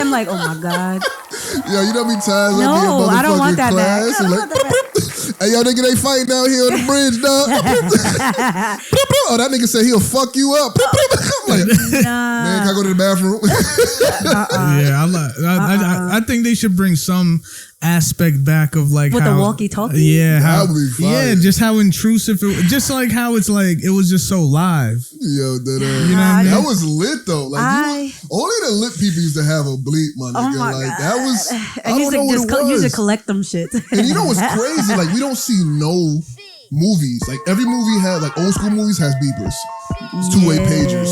I'm like, oh my God. Yo, you know me times No, I be in I don't want that class back. and like, hey, yo, nigga, they fighting out here on the bridge, dog. Oh, that nigga said he'll fuck you up. I'm like, man, can I go to the bathroom? Yeah, I think they should bring some aspect back of like with how, the walkie-talkie. Yeah, that would be fire. Yeah, just how intrusive it, just like how it's like it was just so live. Yo, you know what I mean? That was lit though. Like only the lit people used to have a bleep, my nigga. Oh my like God. that was. I don't know what it was. used to collect them shit. And you know what's crazy? Like we don't see no movies. Like every movie has, like old school movies has beepers. It's two-way pagers.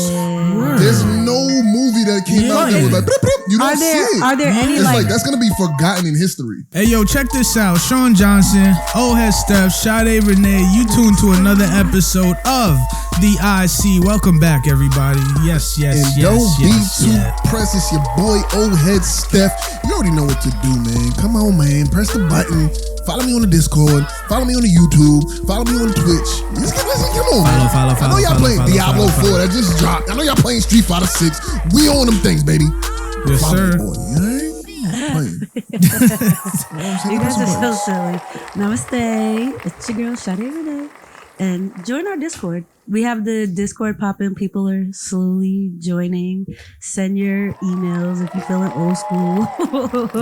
There's no movie that came out that was like, boop, boop. You don't see it. Are there any it's like that's gonna be forgotten in history. Hey yo, check this out. Sean Johnson, Old Head Steph, Sade Renee, you tuned to another episode of The IC. Welcome back, everybody. Yes. And don't be too precious, your boy Old Head Steph. You already know what to do, man. Come on, man. Press the button. Follow me on the Discord. Follow me on the YouTube. Follow me on Twitch. Listen, come on, man. I know y'all playing Diablo 4 that just dropped. I know y'all playing Street Fighter 6. We on them things, baby. Yes, sir. You guys are so silly. Namaste. It's your girl, Sade Renee. And join our Discord. We have the Discord popping. People are slowly joining. Send your emails if you're feeling old school.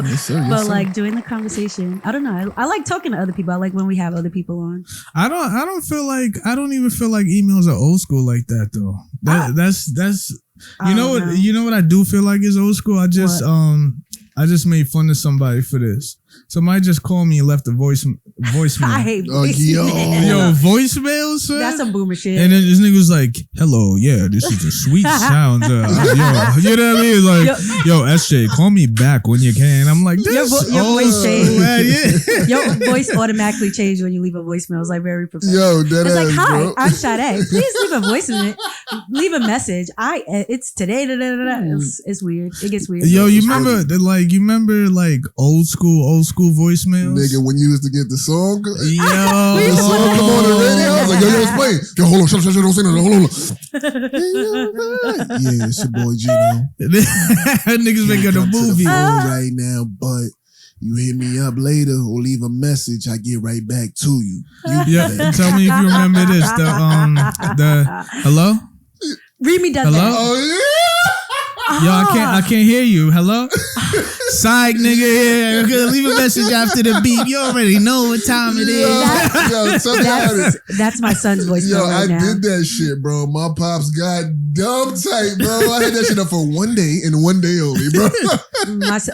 Yes, sir. Yes, but like, join the conversation. I don't know. I like talking to other people. I like when we have other people on. I don't even feel like emails are old school like that though. That's you know what I do feel like is old school? I just made fun of somebody for this. Somebody just called me and left a voicemail. I hate voicemail. Yo, voicemail, sir? That's some boomer shit. And then this nigga was like, hello, yeah, this is a sweet sound. Yo, you know what I mean? It's like, yo, SJ, call me back when you can. I'm like, your voice changed. Yeah. Your voice automatically changed when you leave a voicemail. It's like very professional. Yo, that it's like, hi, bro. I'm Sade. Please leave a voicemail. Leave a message. It's today. It's weird. It gets weird. Yo, you remember old school voicemails? Nigga, when you used to get the song, yo, the song come on the radio, I was like, yo, explain. Yo, hold on, shut, don't say nothing, hold on. Yeah, it's your boy Gino. Niggas making a movie right now, but you hit me up later or leave a message, I get right back to you. Yeah, tell me if you remember this. The hello? Remy does hello? that. Oh yeah. Yo, I can't hear you. Hello? Psych, nigga. Yeah, leave a message after the beep. You already know what time it is. That's my son's voice. Yo, right now. I did that shit, bro. My pops got dumb tight, bro. I had that shit up for one day and one day only, bro.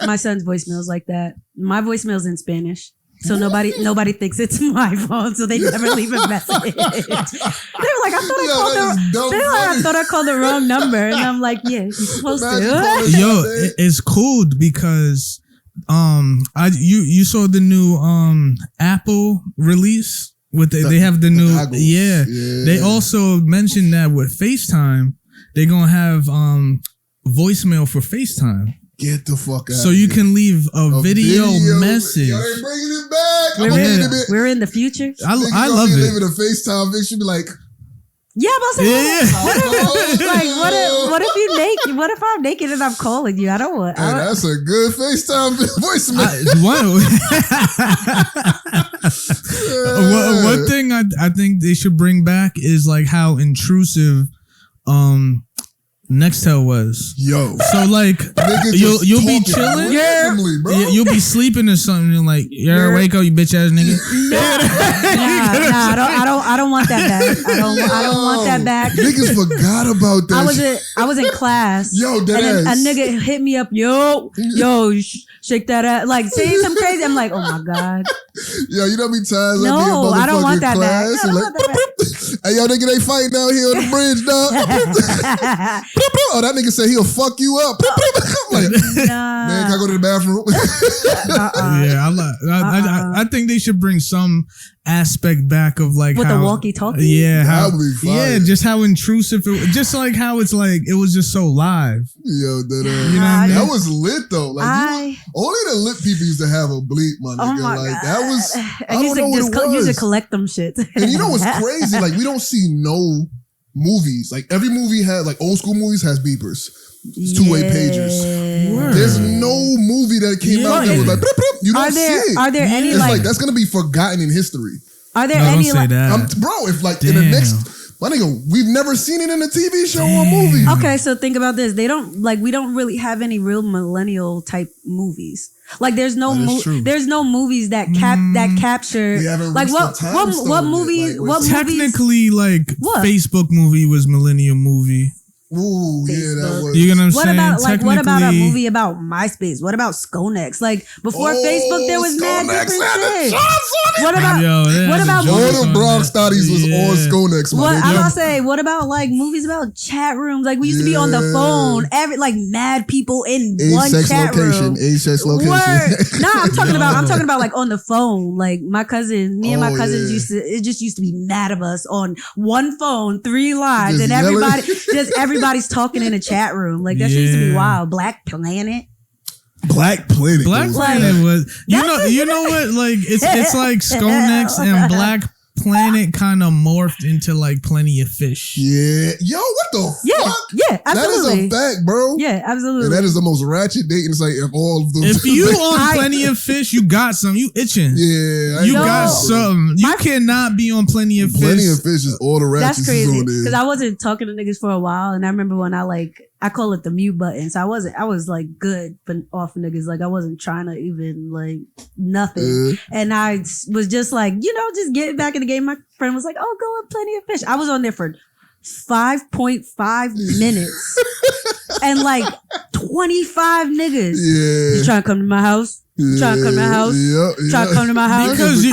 my son's voicemail is like that. My voicemail's in Spanish. So nobody thinks it's my phone, so they never leave a message. They were like, I thought I called the wrong number, and I'm like, yeah, you're supposed to. Yo, it's cool because you saw the new Apple release with they have the new yeah. They also mentioned that with FaceTime they're gonna have voicemail for FaceTime. Get the fuck out. So you can leave a video message. Y'all ain't bringing it back. We're in the future. I love it. Leaving a FaceTime, it should be like, yeah, but what if you naked? What if I'm naked and I'm calling you? I don't want. Hey, that's a good FaceTime voicemail. One thing I think they should bring back is like how intrusive Nextel was. Yo. So like you'll be chilling. Yeah. You'll be sleeping or something and like, wake up, you bitch ass nigga. I don't want that back. I don't want that back. Niggas forgot about that. I was in class. Yo, that and ass. a nigga hit me up, yo, shake that ass, like saying some crazy. I'm like, oh my God. Yo, you know me times no, I don't want that class back. Hey, yo, nigga, they fighting out here on the bridge, dog. Oh, that nigga said he'll fuck you up. I'm like, man, can I go to the bathroom? Yeah, I think they should bring some aspect back of like with how, the walkie-talkie. Yeah, that would be fire. Yeah, just how intrusive just like how it's like it was just so live. Yo, you know what I mean? That was lit though. Like only the lit people used to have a bleep, my nigga. Oh my like God. that was. I used don't know what it was. Used to collect them shit. And you know what's crazy? Like we don't see no movies. Like every movie has, like old school movies has beepers. It's two-way pagers. Word. There's no movie that came out that was like, you don't see it. Are there any it's like that's gonna be forgotten in history. Are there any like bro? If like in the next, my nigga, we've never seen it in a TV show or movie. Okay, so think about this. We don't really have any real millennial type movies. Like there's no movies that capture like what movie technically like Facebook movie was millennial movie. Ooh, yeah, that was. You know what I'm saying? What about a movie about MySpace? What about Skonex? Like before Facebook, there was mad different shit. What about all the Bronx studies was on Skonex? I'm gonna say, what about like movies about chat rooms? Like we used to be on the phone, like mad people in one chat room. Age-sex location. Nah, I'm talking about like on the phone. Like me and my cousins used to be mad of us on one phone, 3 lines, and everybody's talking in a chat room. Like that shit used to be wild. Black Planet was you know what, like it's like Skonex and Black Planet kind of morphed into like Plenty of Fish. Yeah. Yo, what the fuck? Yeah, absolutely. That is a fact, bro. Yeah, absolutely. And that is the most ratchet dating site of all of them. If you on Plenty of Fish, you got some. You itching. Yeah. You got something. You cannot be on Plenty of Fish. Plenty of Fish is all the ratchet. That's crazy. Because I wasn't talking to niggas for a while, and I remember when I call it the mute button. So I was like good off niggas. Like I wasn't trying to even like nothing. And I was just like, just getting back in the game. My friend was like, oh, go up Plenty of Fish. I was on there for 5.5 minutes and like 25 niggas. Yeah. You trying to come to my house? Trying to come to my house? Trying to come to my house? Because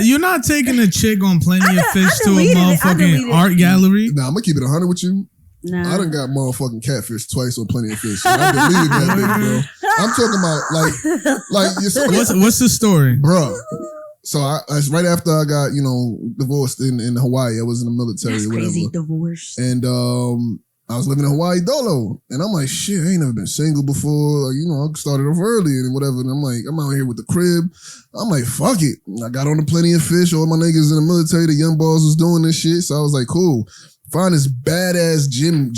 you're not taking a chick on Plenty of Fish to a motherfucking art gallery. Nah, I'm gonna keep it 100 with you. Nah. I done got motherfucking catfish twice on Plenty of Fish. I deleted that bitch, bro. I'm talking about what's the story, bro? So I right after I got divorced in Hawaii. I was in the military. That's or whatever. Crazy divorce. And I was living in Hawaii dolo, and I'm like, shit, I ain't never been single before. Like, I started off early and whatever. And I'm like, I'm out here with the crib. I'm like, fuck it. I got on the Plenty of Fish. All my niggas in the military, the young boys was doing this shit. So I was like, cool. Find this badass gym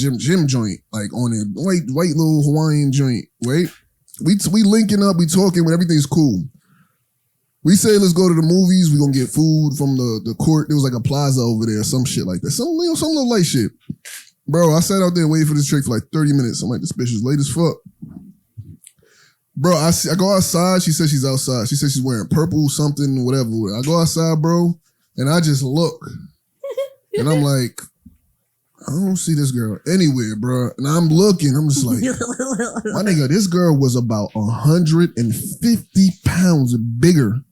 joint, like on it, white little Hawaiian joint, right? We linking up, we talking, when everything's cool. We say, let's go to the movies, we gonna get food from the court. There was like a plaza over there, some shit like that. Some little light shit. Bro, I sat out there waiting for this chick for like 30 minutes. I'm like, this bitch is late as fuck. Bro, I go outside, she says she's outside. She says she's wearing purple something, whatever. I go outside, bro, and I just look. And I'm like, I don't see this girl anywhere, bro. And I'm looking. I'm just like, my nigga, this girl was about 150 pounds bigger.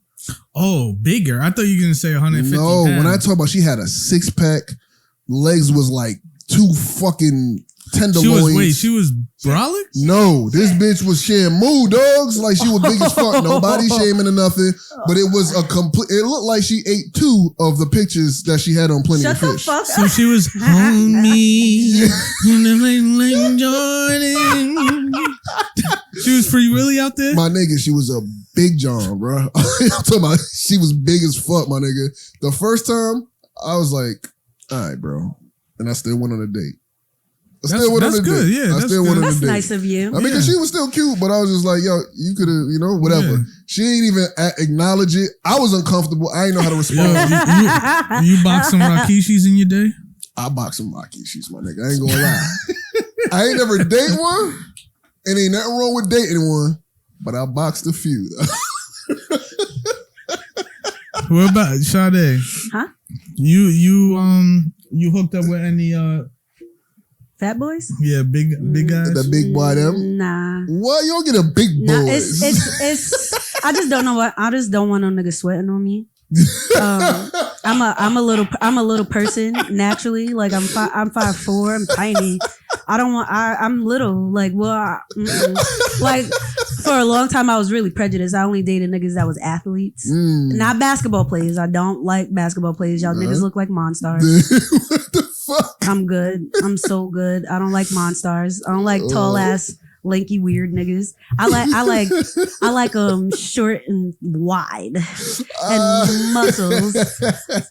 Oh, bigger. I thought you were going to say 150 No, pounds. when I talk about she had a 6-pack, legs was like 2 fucking tenderloins. She was brolic? No, this bitch was sharing mood dogs like she was big as fuck. Nobody shaming or nothing, but it was a complete. It looked like she ate 2 of the pictures that she had on Plenty of Fish. Fuck so she was on me. Jordan. She was Free Willy out there? My nigga, she was a big John, bro. I'm talking about she was big as fuck, my nigga. The first time, I was like, all right, bro. And I still went on a date. That's good. Yeah, that's nice of you. I mean, because she was still cute, but I was just like, yo, you could have, whatever. Yeah. She ain't even acknowledge it. I was uncomfortable. I didn't know how to respond. You boxed some Rakishis in your day? I boxed some Rakishis, my nigga. I ain't gonna lie. I ain't never date one, and ain't nothing wrong with dating one, but I boxed a few. What about Sade? Huh? You hooked up with any fat boys? Yeah, big guys. The big boy them? Nah. What? You don't get a big boy. Nah, it's I just don't know what. I just don't want no nigga sweating on me. I'm a little person naturally. Like I'm 5'4". I'm tiny. I'm little. Like like for a long time I was really prejudiced. I only dated niggas that was athletes, not basketball players. I don't like basketball players. Y'all niggas look like monsters. What the fuck? I'm good. I'm so good. I don't like monsters. I don't like tall ass lanky, weird niggas. I like short and wide and muscles.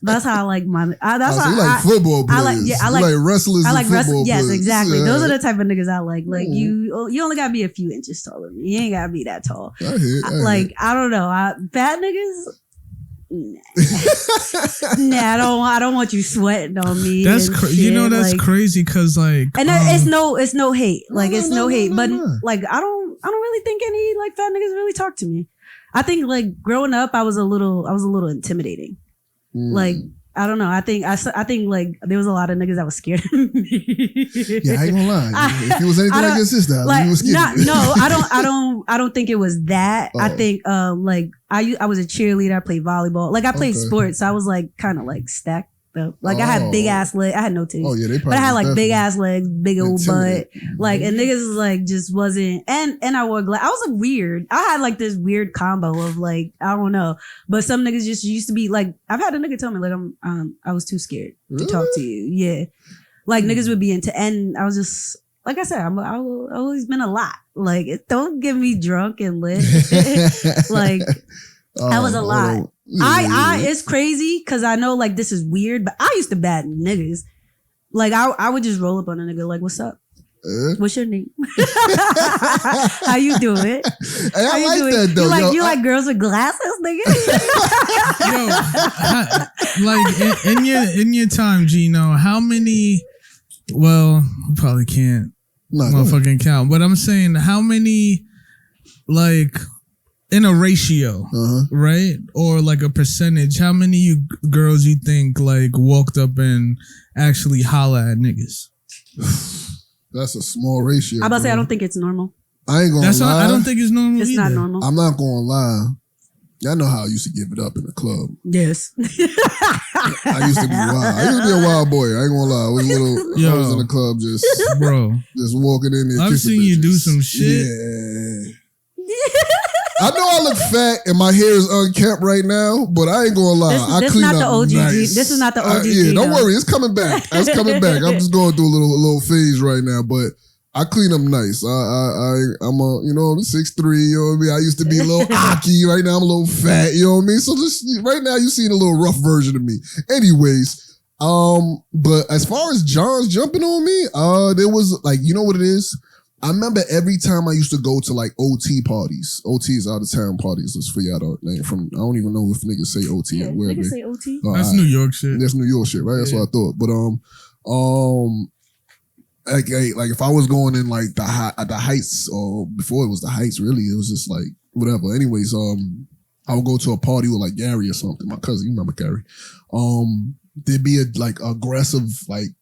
That's how I like my. That's how you like football players. I like wrestlers. I like football players. Yes, exactly. Those are the type of niggas I like. Like you only gotta be a few inches taller than me. You ain't gotta be that tall. I don't know. Fat niggas. Nah, I don't want you sweating on me. That's that's crazy because like, and it's no hate. Like it's no hate, but like I don't really think any like fat niggas really talk to me. I think like growing up, I was a little intimidating. Like I don't know. I think like there was a lot of niggas that was scared of me. Yeah, I ain't gonna lie. If it was anything like your sister, like, you was scared. I don't think it was that. I think like I was a cheerleader. I played volleyball. Like I played sports. So I was like kind of like stacked up. Like I had big ass legs. I had no titties. Oh yeah, they probably. But I had like big ass legs, big old butt. Like and niggas like just wasn't. And I wore glasses. I was weird. I had like this weird combo of like I don't know. But some niggas just used to be like I've had a nigga tell me like I was too scared to talk to you. Yeah, like niggas would be into. And I was just. Like I said, I've always been a lot. Like, don't get me drunk and lit. Like, that was a lot. It's crazy because I know like this is weird, but I used to bat niggas. Like, I would just roll up on a nigga like, "What's up? What's your name? How you doing? Hey, I like that though. You like girls with glasses, nigga? Like in your time, Gino, how many? Well, you probably can't motherfucking count, but I'm saying how many, like, in a ratio, right? Or like a percentage, how many girls you think like walked up and actually holla at niggas? That's a small ratio. I'm about to say I don't think it's normal. I ain't gonna lie. I don't think it's normal. It's not normal. I'm not gonna lie. Y'all know how I used to give it up in the club. Yes. I used to be wild. I used to be a wild boy. I ain't gonna lie. I was I was in the club just walking in there. I've seen you do some shit. Yeah. I know I look fat and my hair is unkempt right now, but I ain't gonna lie. This is not the OG. Nice. This is not the OG. Don't worry. It's coming back. It's coming back. I'm just going through a little phase right now, but I clean up nice. I'm a, I'm 6'3", you know what I mean? I used to be a little aki. Right now I'm a little fat, you know what I mean? So just right now you seeing a little rough version of me. Anyways, but as far as John's jumping on me, there was like, you know what it is? I remember every time I used to go to like OT parties. OT is out of town parties. That's for y'all. I don't even know if niggas say OT. Yeah, niggas say OT. That's New York shit. That's New York shit, right? That's what I thought. But like if I was going in like the Heights or before it was the Heights, really, it was just like whatever. Anyways, I would go to a party with like Gary or something. My cousin, you remember Gary? There'd be a like aggressive like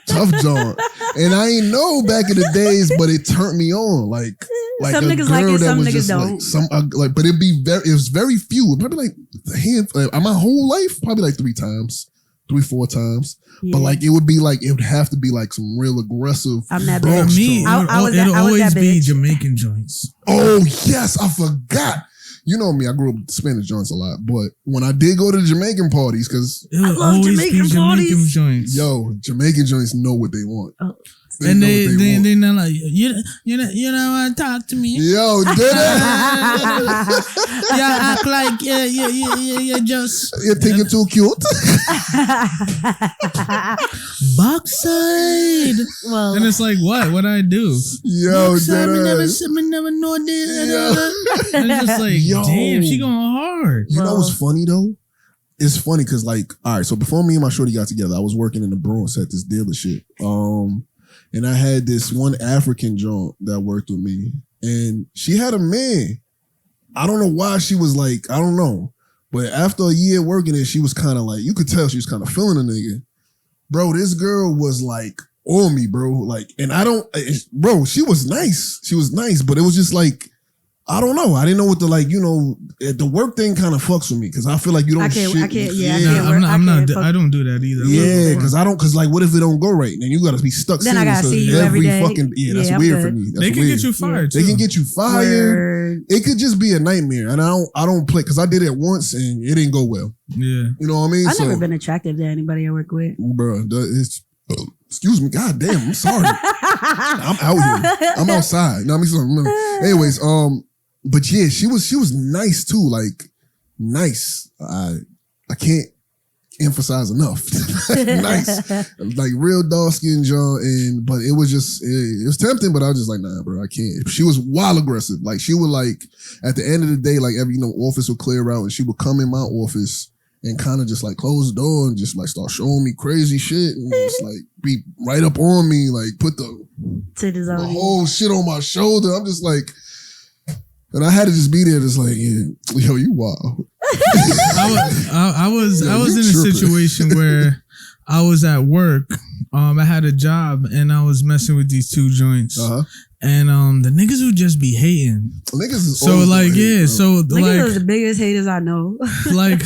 tough John, and I ain't know back in the days, but it turned me on. Like some niggas like it, some niggas don't. Like, but it was very few. Probably like my whole life, probably like 3 times. 3-4 times, but like it would have to be like some real aggressive. I'm that bitch. Me, it'll always be Jamaican joints. Oh yes, I forgot. You know me, I grew up with Spanish joints a lot, but when I did go to the Jamaican parties, because I love Jamaican parties. Joints. Yo, Jamaican joints know what they want. Oh. They're not like you don't want to talk to me. Yo, did it? You act like you just you think you're too cute. Backside. Well, and it's like what I do? Yo, backside, we never know this. Yeah. And it's just like, damn, she going hard. You know what's funny though? It's funny because like, all right, so before me and my shorty got together, I was working in the Bronx at this dealership. And I had this one African joint that worked with me. And she had a man. I don't know why she was like, I don't know. But after a year working it, she was kind of like, you could tell she was kind of feeling a nigga. Bro, this girl was like on me, bro. Like, and she was nice. She was nice, but it was just like, I don't know. I didn't know what the work thing kind of fucks with me because I feel like you don't. I don't do that either. Yeah, because like, what if it don't go right? Then you got to be stuck. Then I gotta see you every day. That's weird for me. They can get you fired. They can get you fired. It could just be a nightmare, and I don't play because I did it once and it didn't go well. Yeah, you know what I mean. I've never been attracted to anybody I work with, bro. excuse me, god damn, I'm sorry. I'm out here. I'm outside. No, I mean, anyways, but yeah, she was nice too, like nice. I can't emphasize enough. Nice, like real dark skin John, but it was just it was tempting, but I was just like, nah, bro, I can't. She was wild aggressive. Like she would like at the end of the day, like every office would clear out, and she would come in my office and kind of just like close the door and just like start showing me crazy shit and just like be right up on me, like put the whole shit on my shoulder. I'm just like. And I had to just be there, just like, yeah, yo, you wild. I was in a situation where I was at work. I had a job and I was messing with these two joints. And the niggas would just be hating. Niggas is so like hate, so niggas like are the biggest haters I know. Like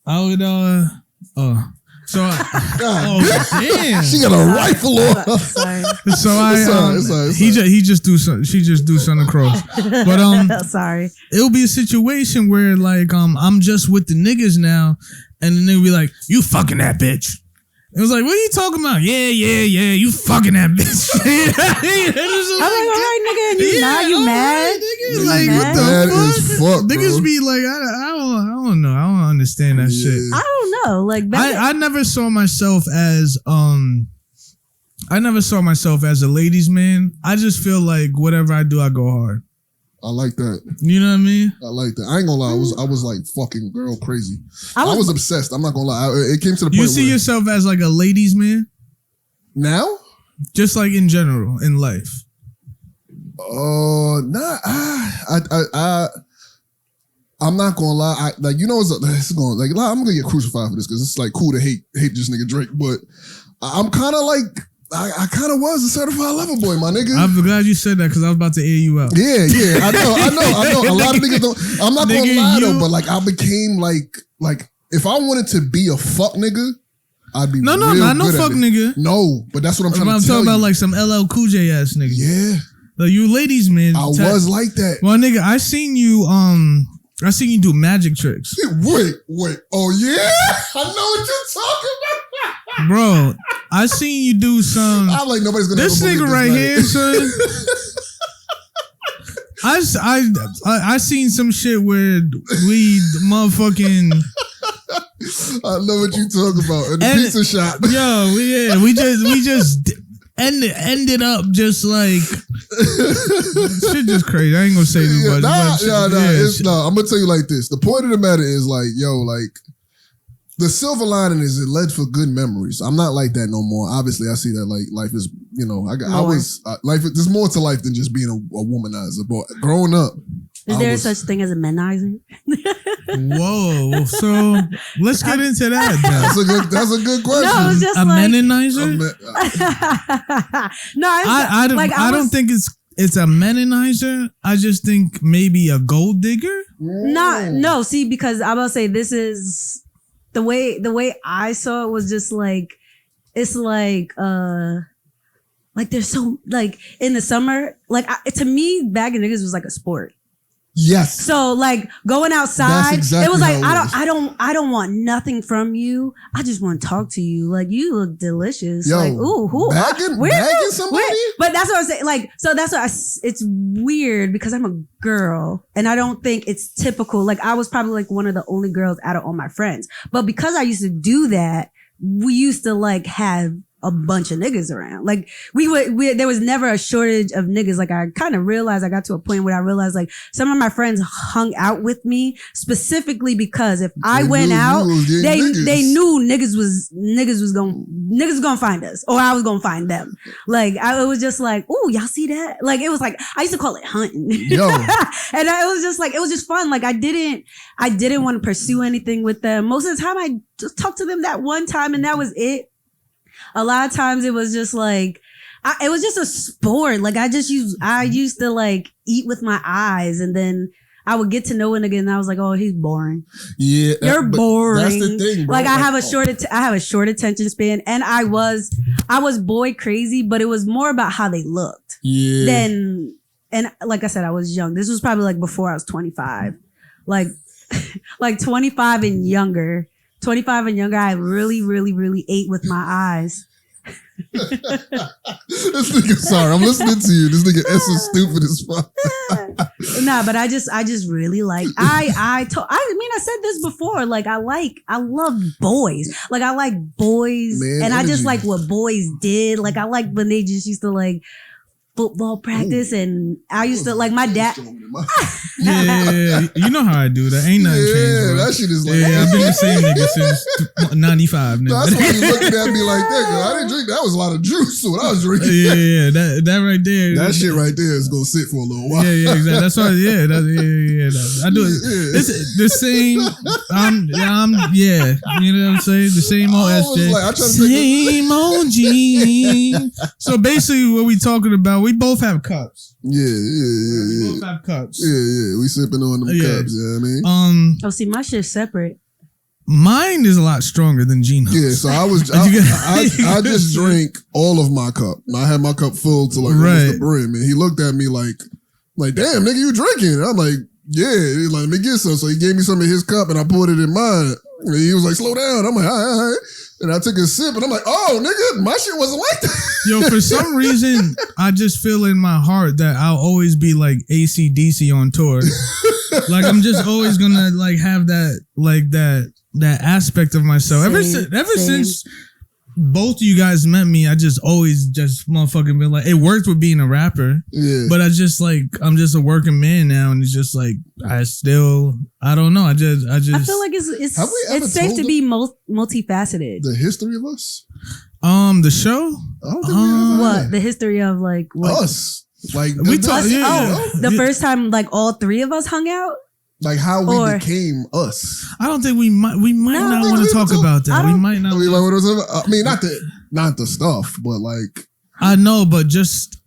I would so damn, she got a rifle on. Sorry. So he just do something. She just do something across. But sorry. It'll be a situation where like I'm just with the niggas now, and then they'll be like, "You fucking that bitch." It was like, what are you talking about? Yeah, you fucking that bitch. I'm like, all right, nigga, and you not, you mad? Nigga, like, what the mad fuck? as fuck, Niggas bro. be like, I don't know. I don't understand that shit. I don't know. Like, I never saw myself as a ladies' man. I just feel like whatever I do, I go hard. I like that. You know what I mean? I like that. I ain't gonna lie. I was like fucking girl crazy. I was obsessed. I'm not gonna lie. It came to the point. You see yourself as like a ladies' man now? Just like in general in life. Nah. I'm not gonna lie. Like you know, it's going like I'm gonna get crucified for this because it's like cool to hate this nigga Drake, but I'm kind of like. I kind of was a certified lover boy, my nigga. I'm glad you said that because I was about to air you out. Yeah. I know. A lot of niggas don't. I'm not gonna lie though, but like I became like if I wanted to be a fuck nigga, I'd be not no fuck nigga. No, but that's what I'm trying to tell you. I'm talking about like some LL Cool J ass nigga. Yeah. Like you ladies, man. I was like that. Well, nigga, I seen you do magic tricks. Wait. Oh yeah, I know what you're talking about. Bro, I seen you do some. I'm like nobody's gonna. This nigga right here, son. I seen some shit where we motherfucking. I know what you talking about in the pizza shop. Yo, we just ended up just like shit, just crazy. I ain't gonna say too much. I'm gonna tell you like this. The point of the matter is like, yo, like. The silver lining is it led for good memories. I'm not like that no more. Obviously, I see that like life is, there's more to life than just being a womanizer. But growing up, is there such thing as a menizer? Whoa! So let's get into that. That's a good question. No, it's just a meninizer. No, I don't think it's a meninizer. I just think maybe a gold digger. No. See, because I'm gonna say this is. The way I saw it was just like it's like there's so like in the summer to me bagging niggas was like a sport. Yes. So like going outside, exactly it was like I I don't want nothing from you. I just want to talk to you. Like you look delicious. Yo, like ooh, bagging somebody. But that's what I'm saying. Like so that's what it's weird because I'm a girl and I don't think it's typical. Like I was probably like one of the only girls out of all my friends. But because I used to do that, we used to like have a bunch of niggas around. Like there was never a shortage of niggas. Like I kind of realized I got to a point where I realized like some of my friends hung out with me specifically because if I went out, they knew niggas was gonna find us or I was gonna find them. Like it was just like, ooh, y'all see that? Like it was like I used to call it hunting. Yo. And it was just like it was just fun. Like I didn't want to pursue anything with them. Most of the time I just talked to them that one time and that was it. A lot of times it was just like, it was just a sport. Like I used to like eat with my eyes and then I would get to know a nigga and I was like, oh, he's boring. Yeah. You're boring. That's the thing, bro. Like I have a short attention span and I was boy crazy, but it was more about how they looked. Yeah. And like I said, I was young. This was probably like before I was 25. Like 25 and younger. 25 and younger, I really, really, really ate with my eyes. This nigga, sorry, I'm listening to you. This nigga S is stupid as fuck. Nah, but I just really like. I mean, I said this before. Like, I love boys. Like, I like boys, man, and I just like what boys did. Like, I like when they just used to like football practice, and I used to like my dad. Yeah, you know how I do that. Ain't nothing changed. Bro. That shit is like. Yeah, I've been the same nigga since '95. No, that's why you looking at me like that. Cause I didn't drink. That was a lot of juice. So what I was drinking. Yeah, that right there. That shit right there is gonna sit for a little while. Yeah, exactly. That's why. Yeah, I do it. It's the same. Yeah. You know what I'm saying? The same old SJ. Like, same old G. So basically, what we talking about? We both have cups. Yeah. We both have cups. Yeah. We sipping on them cups. You know what I mean? Oh, see, my shit's separate. Mine is a lot stronger than Gino's. Yeah, so I just drank all of my cup. I had my cup full to like almost the brim, and he looked at me like, damn, nigga, you drinking? And I'm like, yeah. He's like, let me get some. So he gave me some of his cup, and I poured it in mine. And he was like, slow down. I'm like, all right. And I took a sip, and I'm like, oh, nigga, my shit wasn't like that. Yo, for some reason, I just feel in my heart that I'll always be like AC/DC on tour. Like, I'm just always gonna like have that aspect of myself. Ever since both of you guys met me, I just always just motherfucking been like, it worked with being a rapper. Yeah. But I'm just a working man now, and it's just like I don't know. I just I feel like it's safe to be multifaceted. The history of us? The show? What? The history of like what? Us. Like we talk. The first time like all three of us hung out? Like how we became us. I don't think we might not want to talk about that. We might not. I mean, not the stuff, but like I know, but just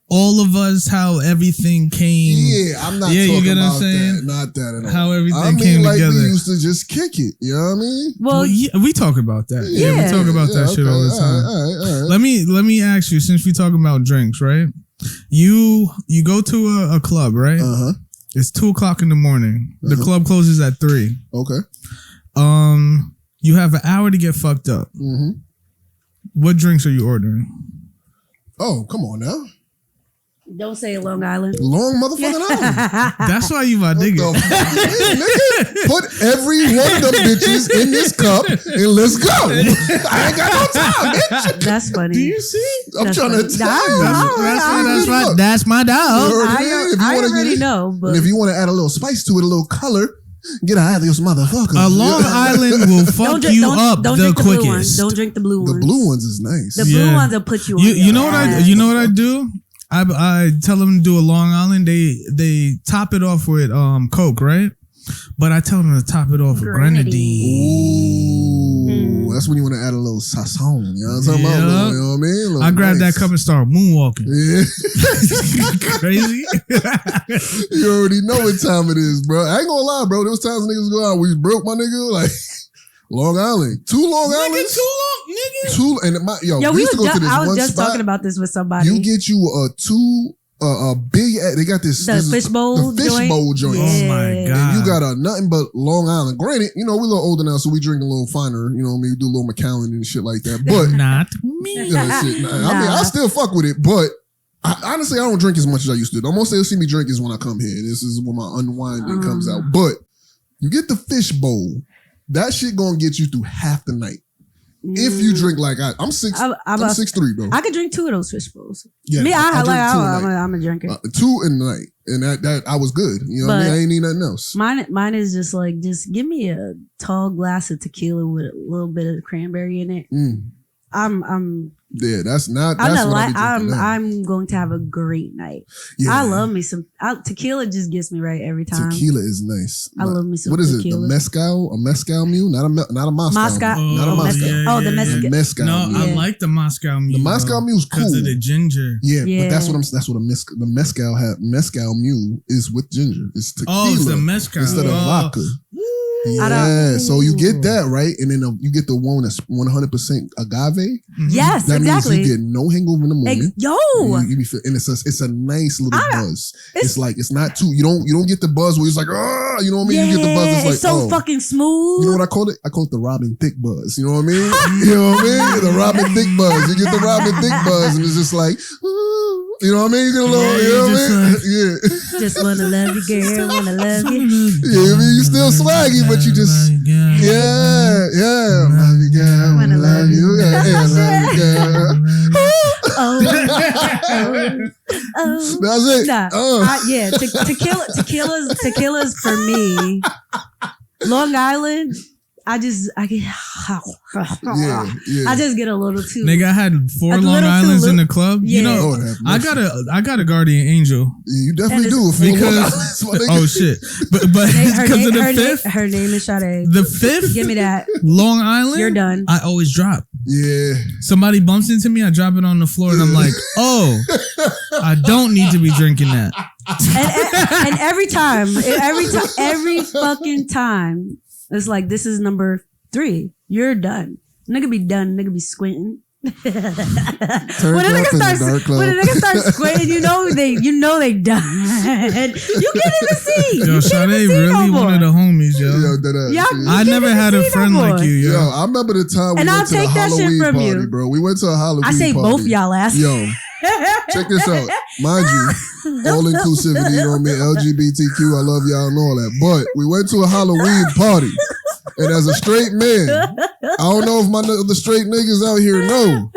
all of us, how everything came. Yeah, I'm not. Yeah, you get what I'm saying. Not that at all. How everything came like together. We used to just kick it. You know what I mean? Well, yeah, we talk about that. Yeah, we talk about that shit all the time. All right. Let me ask you, since we talking about drinks, right? You go to a club, right? It's 2:00 in the morning. The club closes at 3. Okay. You have an hour to get fucked up. What drinks are you ordering? Oh, come on now. Don't say Long Island. Long motherfucking Island. That's why you my nigga. Nigga. Put every one of them bitches in this cup and let's go. I ain't got no time, bitch. That's funny. Do you see? I'm trying to tell you. That's my dog. I already know. But if you want to add a little spice to it, a little color, get out of this motherfucker. A Long Island will fuck you up the quickest. Don't drink the blue ones. The blue ones is nice. The blue ones will put you on. You know what I do? I tell them to do a Long Island. They top it off with Coke, right? But I tell them to top it off with grenadine. Ooh, that's when you want to add a little sazon. You know what I'm talking about? You know what I mean? I grab that cup and start moonwalking. Yeah. Crazy. You already know what time it is, bro. I ain't gonna lie, bro. There was times niggas go out. We broke, my nigga. Like Long Island. 2 Long Islands. Two, and we used to go to this I was one just spot. talking about this with somebody. You get you a big. They got this fishbowl joint. Yeah. Oh my god! And you got nothing but Long Island. Granted, we're a little older now, so we drink a little finer. You know, we do a little Macallan and shit like that. But not me. I mean, I still fuck with it, but honestly, I don't drink as much as I used to. The most they'll see me drink is when I come here. This is when my unwinding comes out. But you get the fishbowl. That shit gonna get you through half the night. If you drink like I'm 6'3", bro. I could drink 2 of those fish bowls. Yeah, I'm a drinker. 2 in the night, and that I was good. You know what I mean? I ain't need nothing else. Mine is just give me a tall glass of tequila with a little bit of cranberry in it. That's not. I'm going to have a great night. Yeah. I love me some tequila. Just gets me right every time. Tequila is nice. I love me some. What is tequila. It? The mezcal? A mezcal mule? Not a Moscow. Not a Moscow. The mezcal. No, mule. I like the Moscow mule. The Moscow mule's cool because of the ginger. Yeah, but that's what the mezcal mule is with ginger. It's tequila. It's the mezcal instead of vodka. Yeah, so you get that, right? And then you get the one that's 100% agave. Yes, that exactly. means you get no hangover in the morning. You be and it's a nice little buzz. It's like, it's not too, you don't get the buzz where it's like, you know what I mean? You get the buzz, it's like, so fucking smooth. You know what I call it? I call it the Robin Thicke buzz. You know what I mean? You know what I mean? The Robin Thicke buzz. You get the Robin Thicke buzz, and it's just like, you know what I mean? You get a little, you know what I mean? Yeah. Just wanna love you, girl. Wanna love you. Yeah, I mean, you still swaggy, but you just, yeah. Love you, girl. Wanna love you. Yeah, love you, girl. That's it. Tequila's for me. Long Island, I just get a little too. Nigga, I had 4 Long Islands in the club. Yeah. You know, I got a guardian angel. Yeah, you definitely do. Oh shit! But because of the fifth, her name is Sade. The fifth, give me that. Long Island. You're done. I always drop. Yeah. Somebody bumps into me, I drop it on the floor, and I'm like, oh, I don't need to be drinking that. And every fucking time. It's like, this is number 3. You're done. Nigga be done. Nigga be squinting. When a nigga starts squinting, you know they done. You get in the seat. Yo, Sade really one of the homies, yo. I never had a friend like you, yo. I remember the time we went to a Halloween party, bro. We went to a Halloween party. I say both y'all ass. Yo, check this out. Mind you, all inclusivity, you know what I mean? LGBTQ, I love y'all and all that. But we went to a Halloween party. And as a straight man, I don't know if the straight niggas out here know.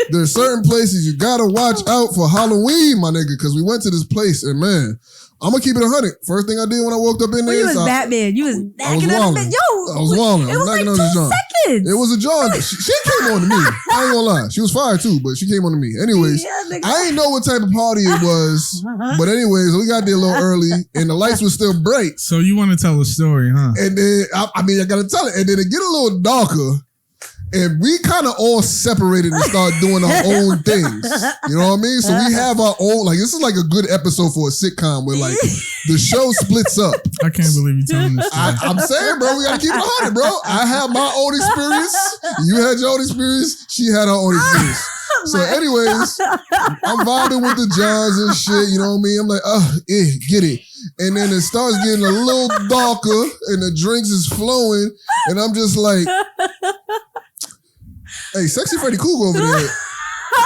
There's certain places you gotta watch out for Halloween, my nigga, because we went to this place and man, I'm gonna keep it 100. First thing I did when I walked up in there, you was Batman. You was knocking on the I was wilding. It was like 2 seconds. It was a John. She came on to me. I ain't gonna lie. She was fire too, but she came on to me. Anyways, I ain't know what type of party it was. But anyways, we got there a little early and the lights were still bright. So you want to tell a story, huh? And then, I gotta tell it. And then it get a little darker. And we kind of all separated and started doing our own things. You know what I mean? So we have our own, like, this is like a good episode for a sitcom where, like, the show splits up. I can't believe you telling this story. I'm saying, bro, we got to keep it 100, bro. I have my own experience. You had your own experience. She had her own experience. So anyways, I'm vibing with the Johns and shit. You know what I mean? I'm like, get it. And then it starts getting a little darker and the drinks is flowing. And I'm just like, hey, Sexy Freddy Cougar over there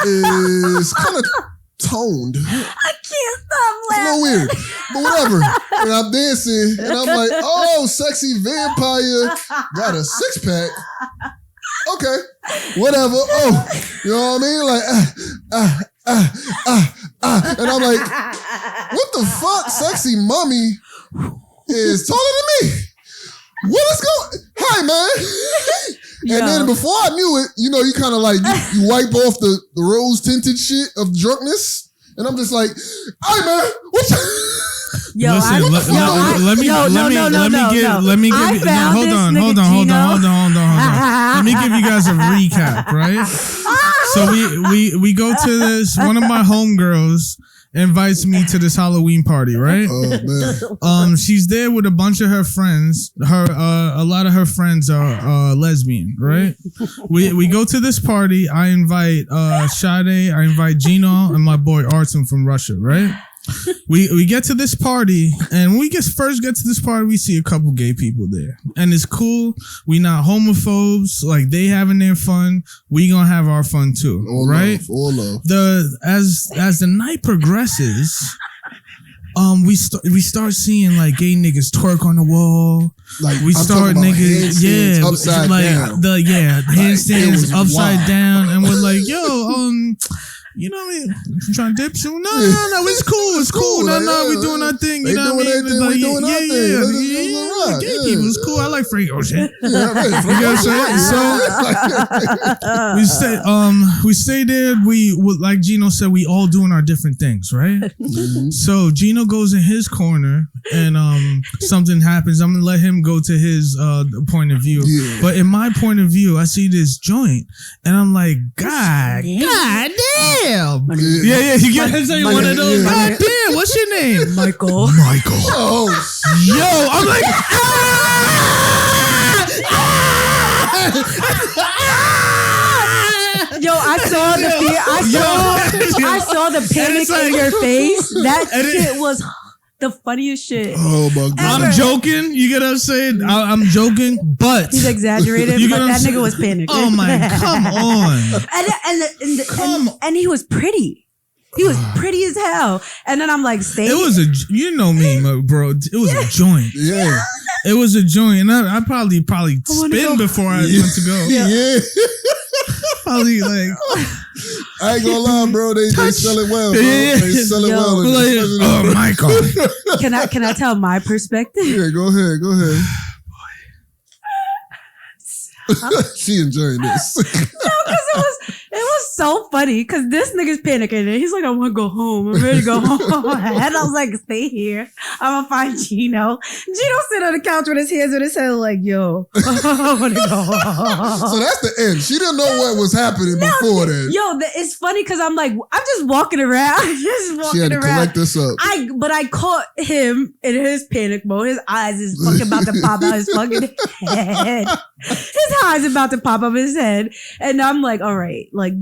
is kind of toned. I can't stop laughing. It's a little weird, but whatever. And I'm dancing, and I'm like, oh, sexy vampire got a 6-pack. Okay, whatever. Oh, you know what I mean? Like, and I'm like, what the fuck? Sexy mommy is taller than me. What is going? Hi, man. And then before I knew it, you know, you kind of like, you wipe off the rose tinted shit of drunkenness. And I'm just like, hey, man, what's Yo, listen, let me give you, hold on. Let me give you guys a recap, right? So we go to this, one of my homegirls invites me to this Halloween party, right? Oh, man. She's there with a bunch of her friends. A lot of her friends are lesbian, right? We go to this party. I invite Sade, I invite Gino, and my boy Artem from Russia, right? We get to this party, and when we first get to this party, we see a couple gay people there, and it's cool. We not homophobes, like they having their fun. We gonna have our fun too, all right? All love. As the night progresses, we start seeing like gay niggas twerk on the wall. Like we start niggas, upside like down. Handstands upside down, and we're like, yo, you know what I mean? You trying to dip soon? No, it's cool. It's cool. No, we doing our thing. You know what I mean? We doing our thing. Yeah. Gay people is cool. I like Frank Ocean. Yeah, right. You know what I'm saying? So we stay there. We like Gino said, we all doing our different things, right? Mm-hmm. So Gino goes in his corner, and something happens. I'm gonna let him go to his point of view. Yeah. But in my point of view, I see this joint, and I'm like, God damn. Yeah. You get one of those. God damn, what's your name? Michael. Oh, yo, I'm like, Yo, I saw the fear. I saw the panic in your face. That shit was the funniest shit. Oh my god! I'm joking. You get what I'm saying? I'm joking, but he's exaggerated. But that nigga was panicking. Oh my! Come on! And he was pretty. He was pretty as hell. And then I'm like, stay. It was you know me, bro. It was a joint. Yeah. It was a joint, and I probably spin before I went to go. Yeah. Probably like. I ain't gonna lie, bro. They sell it well, bro. Yeah. They sell it well. Oh my god. Can I tell my perspective? Yeah, go ahead. She enjoying this. No, because it was so funny because this nigga's panicking and he's like, I want to go home. I'm ready to go home. And I was like, stay here. I'm gonna find Gino. Gino sit on the couch with his hands on his head like, yo, I want to go home. So that's the end. She didn't know what was happening before then. Yo, it's funny because I'm like, I'm just walking around. She had to collect us up. But I caught him in his panic mode. His eyes is fucking about to pop out his fucking head. His eyes about to pop up his head. And I'm like, all right, like,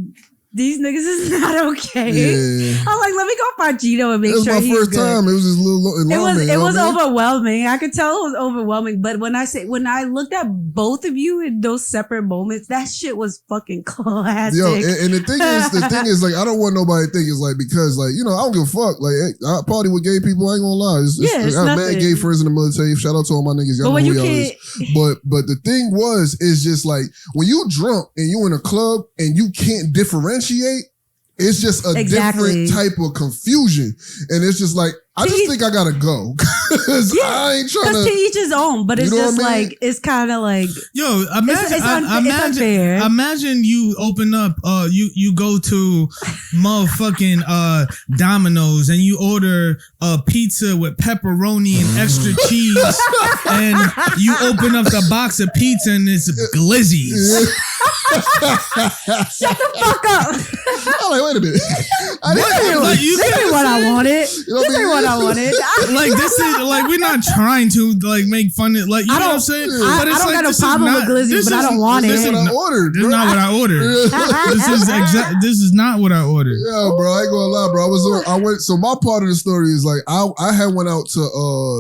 these niggas is not okay. Yeah. I'm like, let me go find Gino and make sure he's good. It was my first time. It was just a little alarming. It was overwhelming. I could tell it was overwhelming. But when I looked at both of you in those separate moments, that shit was fucking classic. Yo, and the thing is, like, I don't want nobody to think it's like, because, like, you know, I don't give a fuck. Like, I party with gay people. I ain't gonna lie. It's I have mad gay friends in the military. Shout out to all my niggas. Y'all know who y'all is. But the thing is just like, when you drunk and you in a club and you can't differentiate, it's just a different type of confusion. And it's just like, I just think I gotta go. Cause I ain't trying to each his own, but it's just like, it's kind of like, yo, imagine you open up, you go to motherfucking Domino's and you order a pizza with pepperoni and extra cheese, and you open up the box of pizza and it's glizzies. Shut the fuck up. I'm like, wait a minute. This ain't what I wanted. This ain't what I wanted. Like, this is like, we're not trying to like make fun of, like, you know what I'm saying? I don't got no problem with glizzy, but I don't want it. This is what I ordered. This is not what I ordered. This is not what I ordered. Yeah, bro, I ain't gonna lie, bro. So my part of the story is like, I had went out to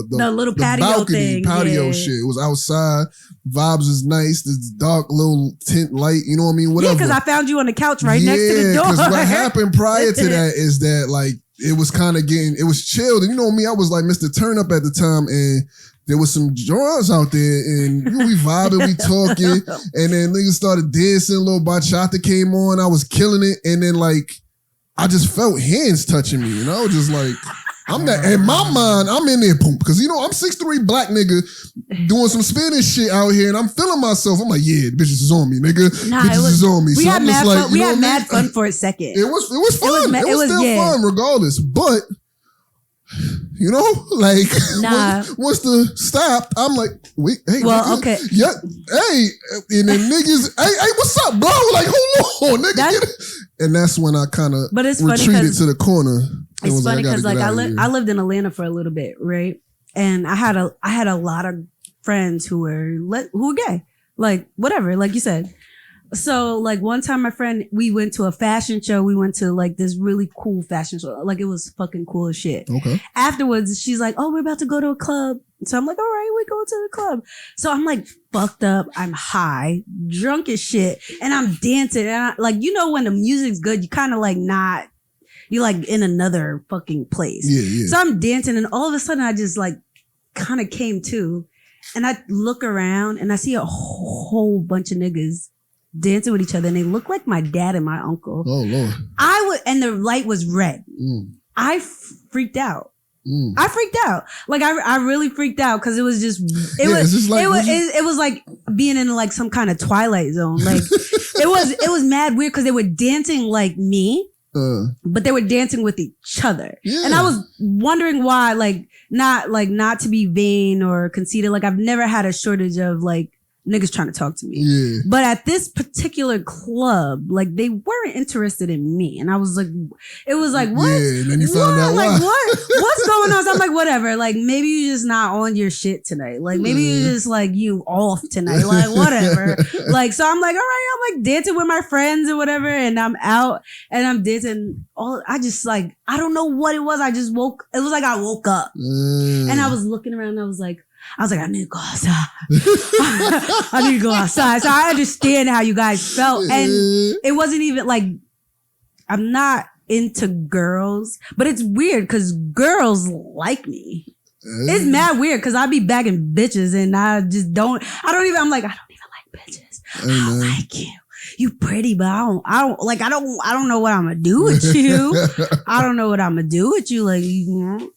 the little patio shit. It was outside. Vibes is nice. This dark little tent light. You know what I mean? Whatever. Yeah, because I found you on the couch right next to the door. Because what happened prior to that is that, like, it was kind of it was chilled. And you know me, I was like Mr. Turn Up at the time, and there was some drawers out there, and we vibing, we talking, and then niggas started dancing. Little bachata came on. I was killing it, and then like I just felt hands touching me, and I was just like, I'm not, in my mind, I'm in there, boom, because you know I'm 6'3" black nigga doing some Spanish shit out here, and I'm feeling myself. I'm like, yeah, the bitches is on me, nigga. Bitches is on me. We had mad fun. We had mad fun for a second. It was fun. It was still fun, regardless. But you know, like once the stopped, I'm like, wait, hey, well, nigga, okay, yeah, hey, and then niggas, hey, what's up, bro? Like, hold on, nigga. And that's when I kind of retreated to the corner. It's funny because like I lived in Atlanta for a little bit, right? And I had a lot of friends who were gay, like whatever, like you said. So like one time we went to a fashion show. We went to like this really cool fashion show. Like it was fucking cool as shit. Okay. Afterwards, she's like, oh, we're about to go to a club. So I'm like, all right, we go to the club. So I'm like fucked up. I'm high, drunk as shit. And I'm dancing. And like, you know, when the music's good, you kind of like not, you're like in another fucking place. Yeah. So I'm dancing and all of a sudden I just like kind of came to, and I look around and I see a whole bunch of niggas dancing with each other, and they look like my dad and my uncle. Oh Lord! And the light was red. I freaked out. I freaked out. Like I really freaked out because it was just it was like being in like some kind of Twilight Zone. Like it was mad weird because they were dancing like me. But they were dancing with each other. Yeah. And I was wondering why, like not to be vain or conceited. Like I've never had a shortage of like niggas trying to talk to me. Yeah. But at this particular club, like they weren't interested in me. And I was like, it was like, what? Yeah, and then you found out like, why. what's going on? So I'm like, whatever. Like maybe you're just not on your shit tonight. Like maybe you're just like you off tonight. Like whatever. Like, so I'm like, all right, I'm like dancing with my friends or whatever. And I'm out and I'm dancing. I just like, I don't know what it was. It was like I woke up and I was looking around and I was like, I need to go outside. I need to go outside. So I understand how you guys felt. And it wasn't even like, I'm not into girls, but it's weird because girls like me. It's mad weird because I be bagging bitches and I'm like, I don't even like bitches. I don't like you. You pretty, but I don't know what I'm gonna do with you. I don't know what I'm gonna do with you. Like, you know.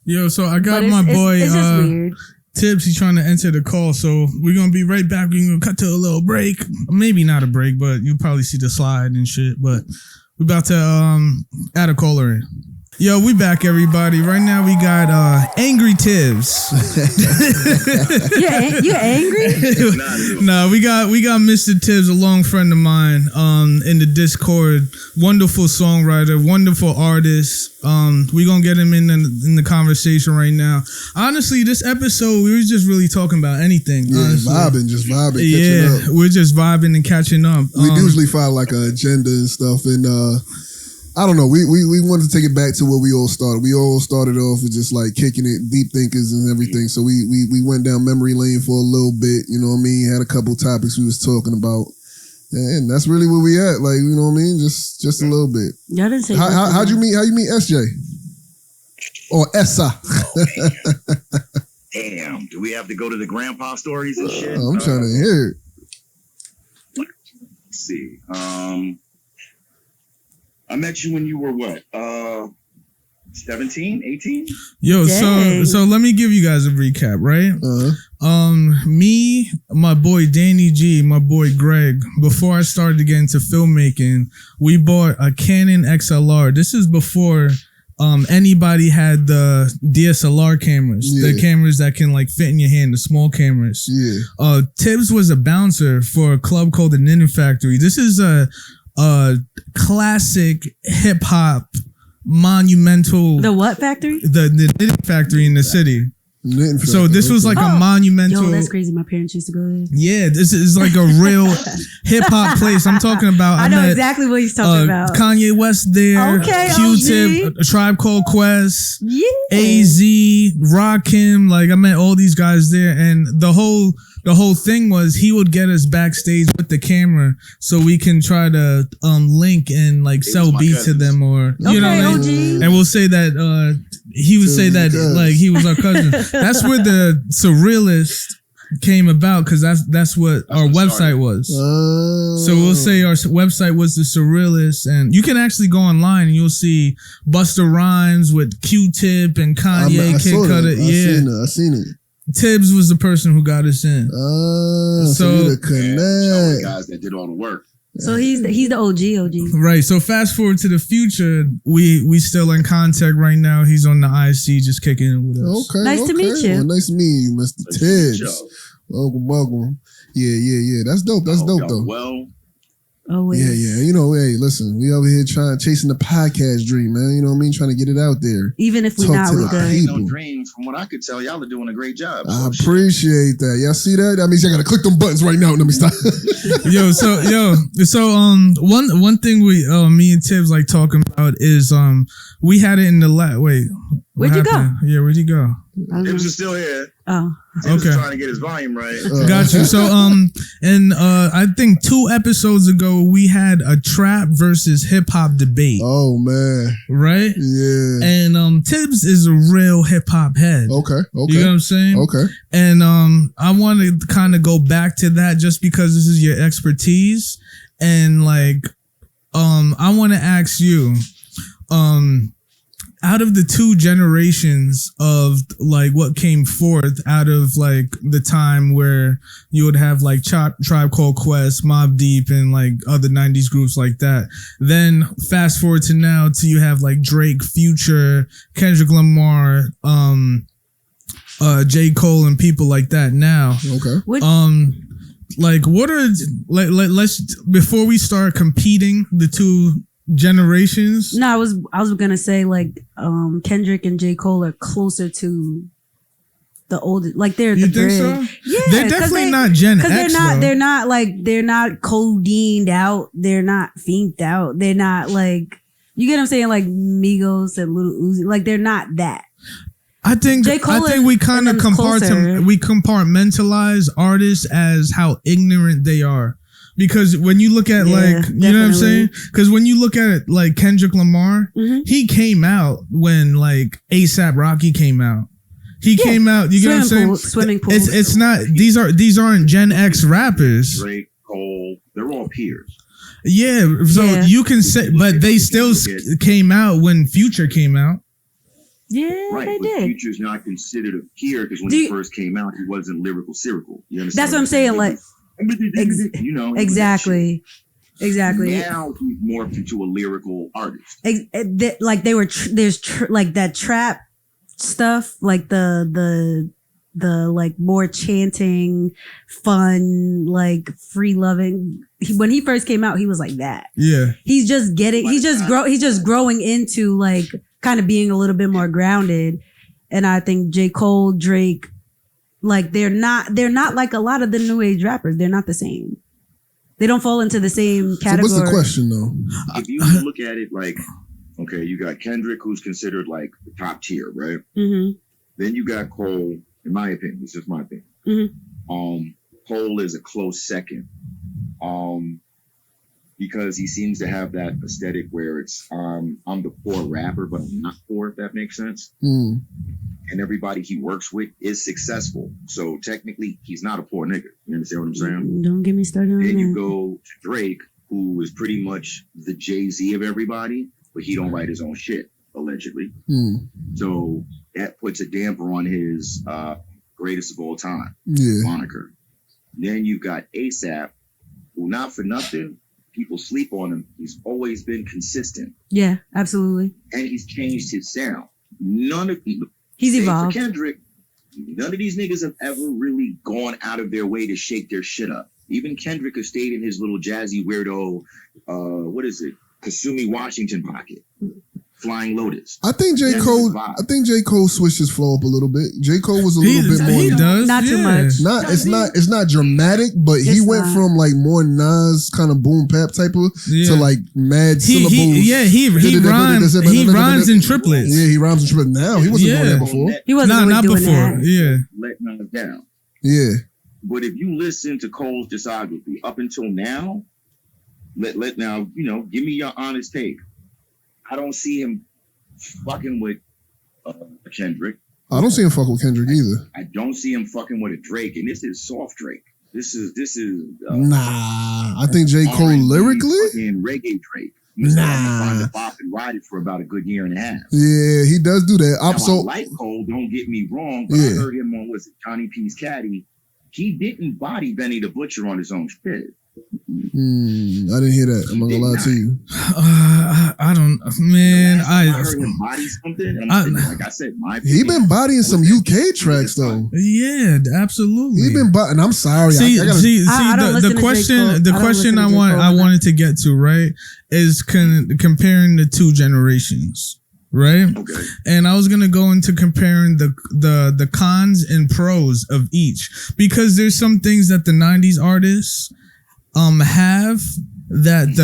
Yo, so I got my boy, it's just weird. Tibbs, he's trying to enter the call, so we're gonna be right back. We're gonna cut to a little break. Maybe not a break, but you'll probably see the slide and shit. But we're about to add a caller in. Yo, we back, everybody. Right now we got Angry Tibbs. You angry? No, we got Mr. Tibbs, a long friend of mine, in the Discord. Wonderful songwriter, wonderful artist. We gonna get him in the conversation right now. Honestly, this episode we were just really talking about anything. Yeah, just vibing. Yeah, we're just vibing and catching up. We usually find like an agenda and stuff, and I don't know. We wanted to take it back to where we all started. We all started off with just like kicking it, deep thinkers and everything. So we went down memory lane for a little bit. You know what I mean? Had a couple topics we was talking about, and that's really where we at. Like, you know what I mean? Just a little bit. Y'all didn't say how you meet SJ or Essa? Damn. Do we have to go to the grandpa stories and shit? I'm trying to hear it. Let's see. I met you when you were what? 17, 18? Yo, so let me give you guys a recap, right? Me, my boy Danny G, my boy Greg, before I started to get into filmmaking, we bought a Canon XLR. This is before anybody had the DSLR cameras, the cameras that can like fit in your hand, the small cameras. Yeah. Tibbs was a bouncer for a club called the Knitting Factory. This is a classic hip hop monumental. The what factory? The Knitting Factory in the city. So this was like a monumental. Yo, that's crazy. My parents used to go there. Yeah, this is like a real hip hop place. I'm talking about. I know exactly what he's talking about. Kanye West there. Okay, Q-Tip, A Tribe Called Quest. Yeah. AZ, Rakim. Like I met all these guys there, and the whole thing was he would get us backstage with the camera so we can try to link and like sell beats to them, or you know what I mean? And we'll say that he would say that like he was our cousin. That's where the Surrealist came about, because that's what our website was. So we'll say our website was the Surrealist, and you can actually go online and you'll see Busta Rhymes with Q-Tip and Kanye, Kid Cudi. I seen it. Tibbs was the person who got us in. So the connect guys that did all the work. So he's the OG. Right. So fast forward to the future, we still in contact right now. He's on the IC just kicking it with us. Okay. Nice to meet you. Well, nice to meet you, Mr. Tibbs. Welcome. Yeah. That's dope. That's dope though. Well. Oh yeah. You know, hey, listen, we over here chasing the podcast dream, man. You know what I mean? Trying to get it out there. Even if we're not, we good. Ain't no dream. From what I could tell, y'all are doing a great job. I appreciate that. Y'all see that? That means y'all gotta click them buttons right now. Let me stop. So one thing me and Tibbs like talking about is we had it in the wait. Where'd you go? Yeah, where'd you go? Tibbs is still here. Oh. Tibbs is trying to get his volume right. Got you. So and I think 2 episodes ago we had a trap versus hip hop debate. Oh man. Right? Yeah. And Tibbs is a real hip hop head. Okay. You know what I'm saying? Okay. And I want to kind of go back to that just because this is your expertise, and like I want to ask you out of the 2 generations of like what came forth out of like the time where you would have like Tribe Called Quest, Mobb Deep, and like other 90s groups like that. Then fast forward to now to you have like Drake, Future, Kendrick Lamar, J. Cole, and people like that now. Okay. like what are let's before we start competing the two generations. No, I was gonna say like Kendrick and J. Cole are closer to the old, like they're you the think bridge. so? Yeah, they're definitely not Gen X. They're not codeine out. They're not fiended out. They're not like, you get what I'm saying, like Migos and Lil Uzi. Like they're not that. I think we kind of compartmentalize artists as how ignorant they are. Because when you look at you know what I'm saying? Because when you look at it, like Kendrick Lamar, he came out when like ASAP Rocky came out. He came out. You get what I'm saying? Swimming pool. It's not. These aren't Gen X rappers. Drake, Cole, they're all peers. Yeah. So you can say, but they still came out when Future came out. Yeah, right, they but did. Future's not considered a peer because when he first came out, he wasn't lyrical. You understand? That's what I'm saying. Like, you know, exactly. Now he's morphed into a lyrical artist. Like they were. There's like that trap stuff, like the like more chanting, fun, like free loving. When he first came out, he was like that. Yeah. He's just growing into like kind of being a little bit more grounded. And I think J. Cole, Drake, like they're not like a lot of the new age rappers. They're not the same. They don't fall into the same category. So what's the question though? If you look at it like, okay, you got Kendrick, who's considered like the top tier, right? Mm-hmm. Then you got Cole, in my opinion. This is my opinion. Mm-hmm. Cole is a close second. Because he seems to have that aesthetic where it's I'm the poor rapper, but I'm not poor, if that makes sense. Mm. And everybody he works with is successful. So technically, he's not a poor nigga. You understand what I'm saying? Don't get me started on that. Then you go to Drake, who is pretty much the Jay-Z of everybody, but he don't write his own shit, allegedly. Mm. So that puts a damper on his greatest of all time moniker. Then you've got ASAP, who, not for nothing, people sleep on him. He's always been consistent. Yeah, absolutely. And he's changed his sound. He's evolved. For Kendrick, none of these niggas have ever really gone out of their way to shake their shit up. Even Kendrick has stayed in his little jazzy weirdo, Kasumi Washington pocket. Flying Lotus. I think J. Cole switched his flow up a little bit. J. Cole was a little bit more. He does, not too much. It's not dramatic, but he went from like more Nas kind of boom bap type of to like mad syllables. He rhymes in triplets. Yeah, he rhymes in triplets now. He wasn't doing that before. He wasn't not doing before. that. Yeah, letting us down. Yeah. But if you listen to Cole's discography up until now, give me your honest take. I don't see him fucking with Kendrick. I don't see him fucking with Kendrick either. I don't see him fucking with a Drake, and this is soft Drake. This is nah. I think J. Cole lyrically fucking reggae Drake. Nah. To bop and ride it for about a good year and a half. Yeah, he does do that. I like Cole. Don't get me wrong, but I heard him on Johnny P's Caddy. He didn't body Benny the Butcher on his own shit. I didn't hear that. I'm not gonna lie to you. I don't, man. I heard him body something. Like I said, he been bodying some UK tracks though. Yeah, absolutely. He been bodying. I'm sorry. The question I wanted to get to, right, is comparing the two generations. Right. Okay. And I was gonna go into comparing the cons and pros of each, because there's some things that the 90s artists have that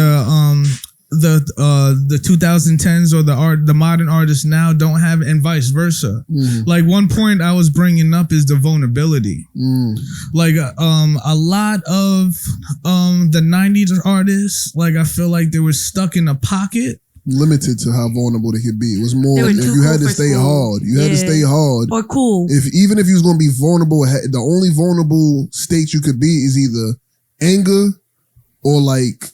the 2010s or the modern artists now don't have, and vice versa. Like one point I was bringing up is the vulnerability. Like a lot of the 90s artists, like I feel like they were stuck in a pocket. Limited to how vulnerable they could be. It was more if you had to stay hard. You had to stay hard. Or cool. Even if you was going to be vulnerable, the only vulnerable state you could be is either anger or like...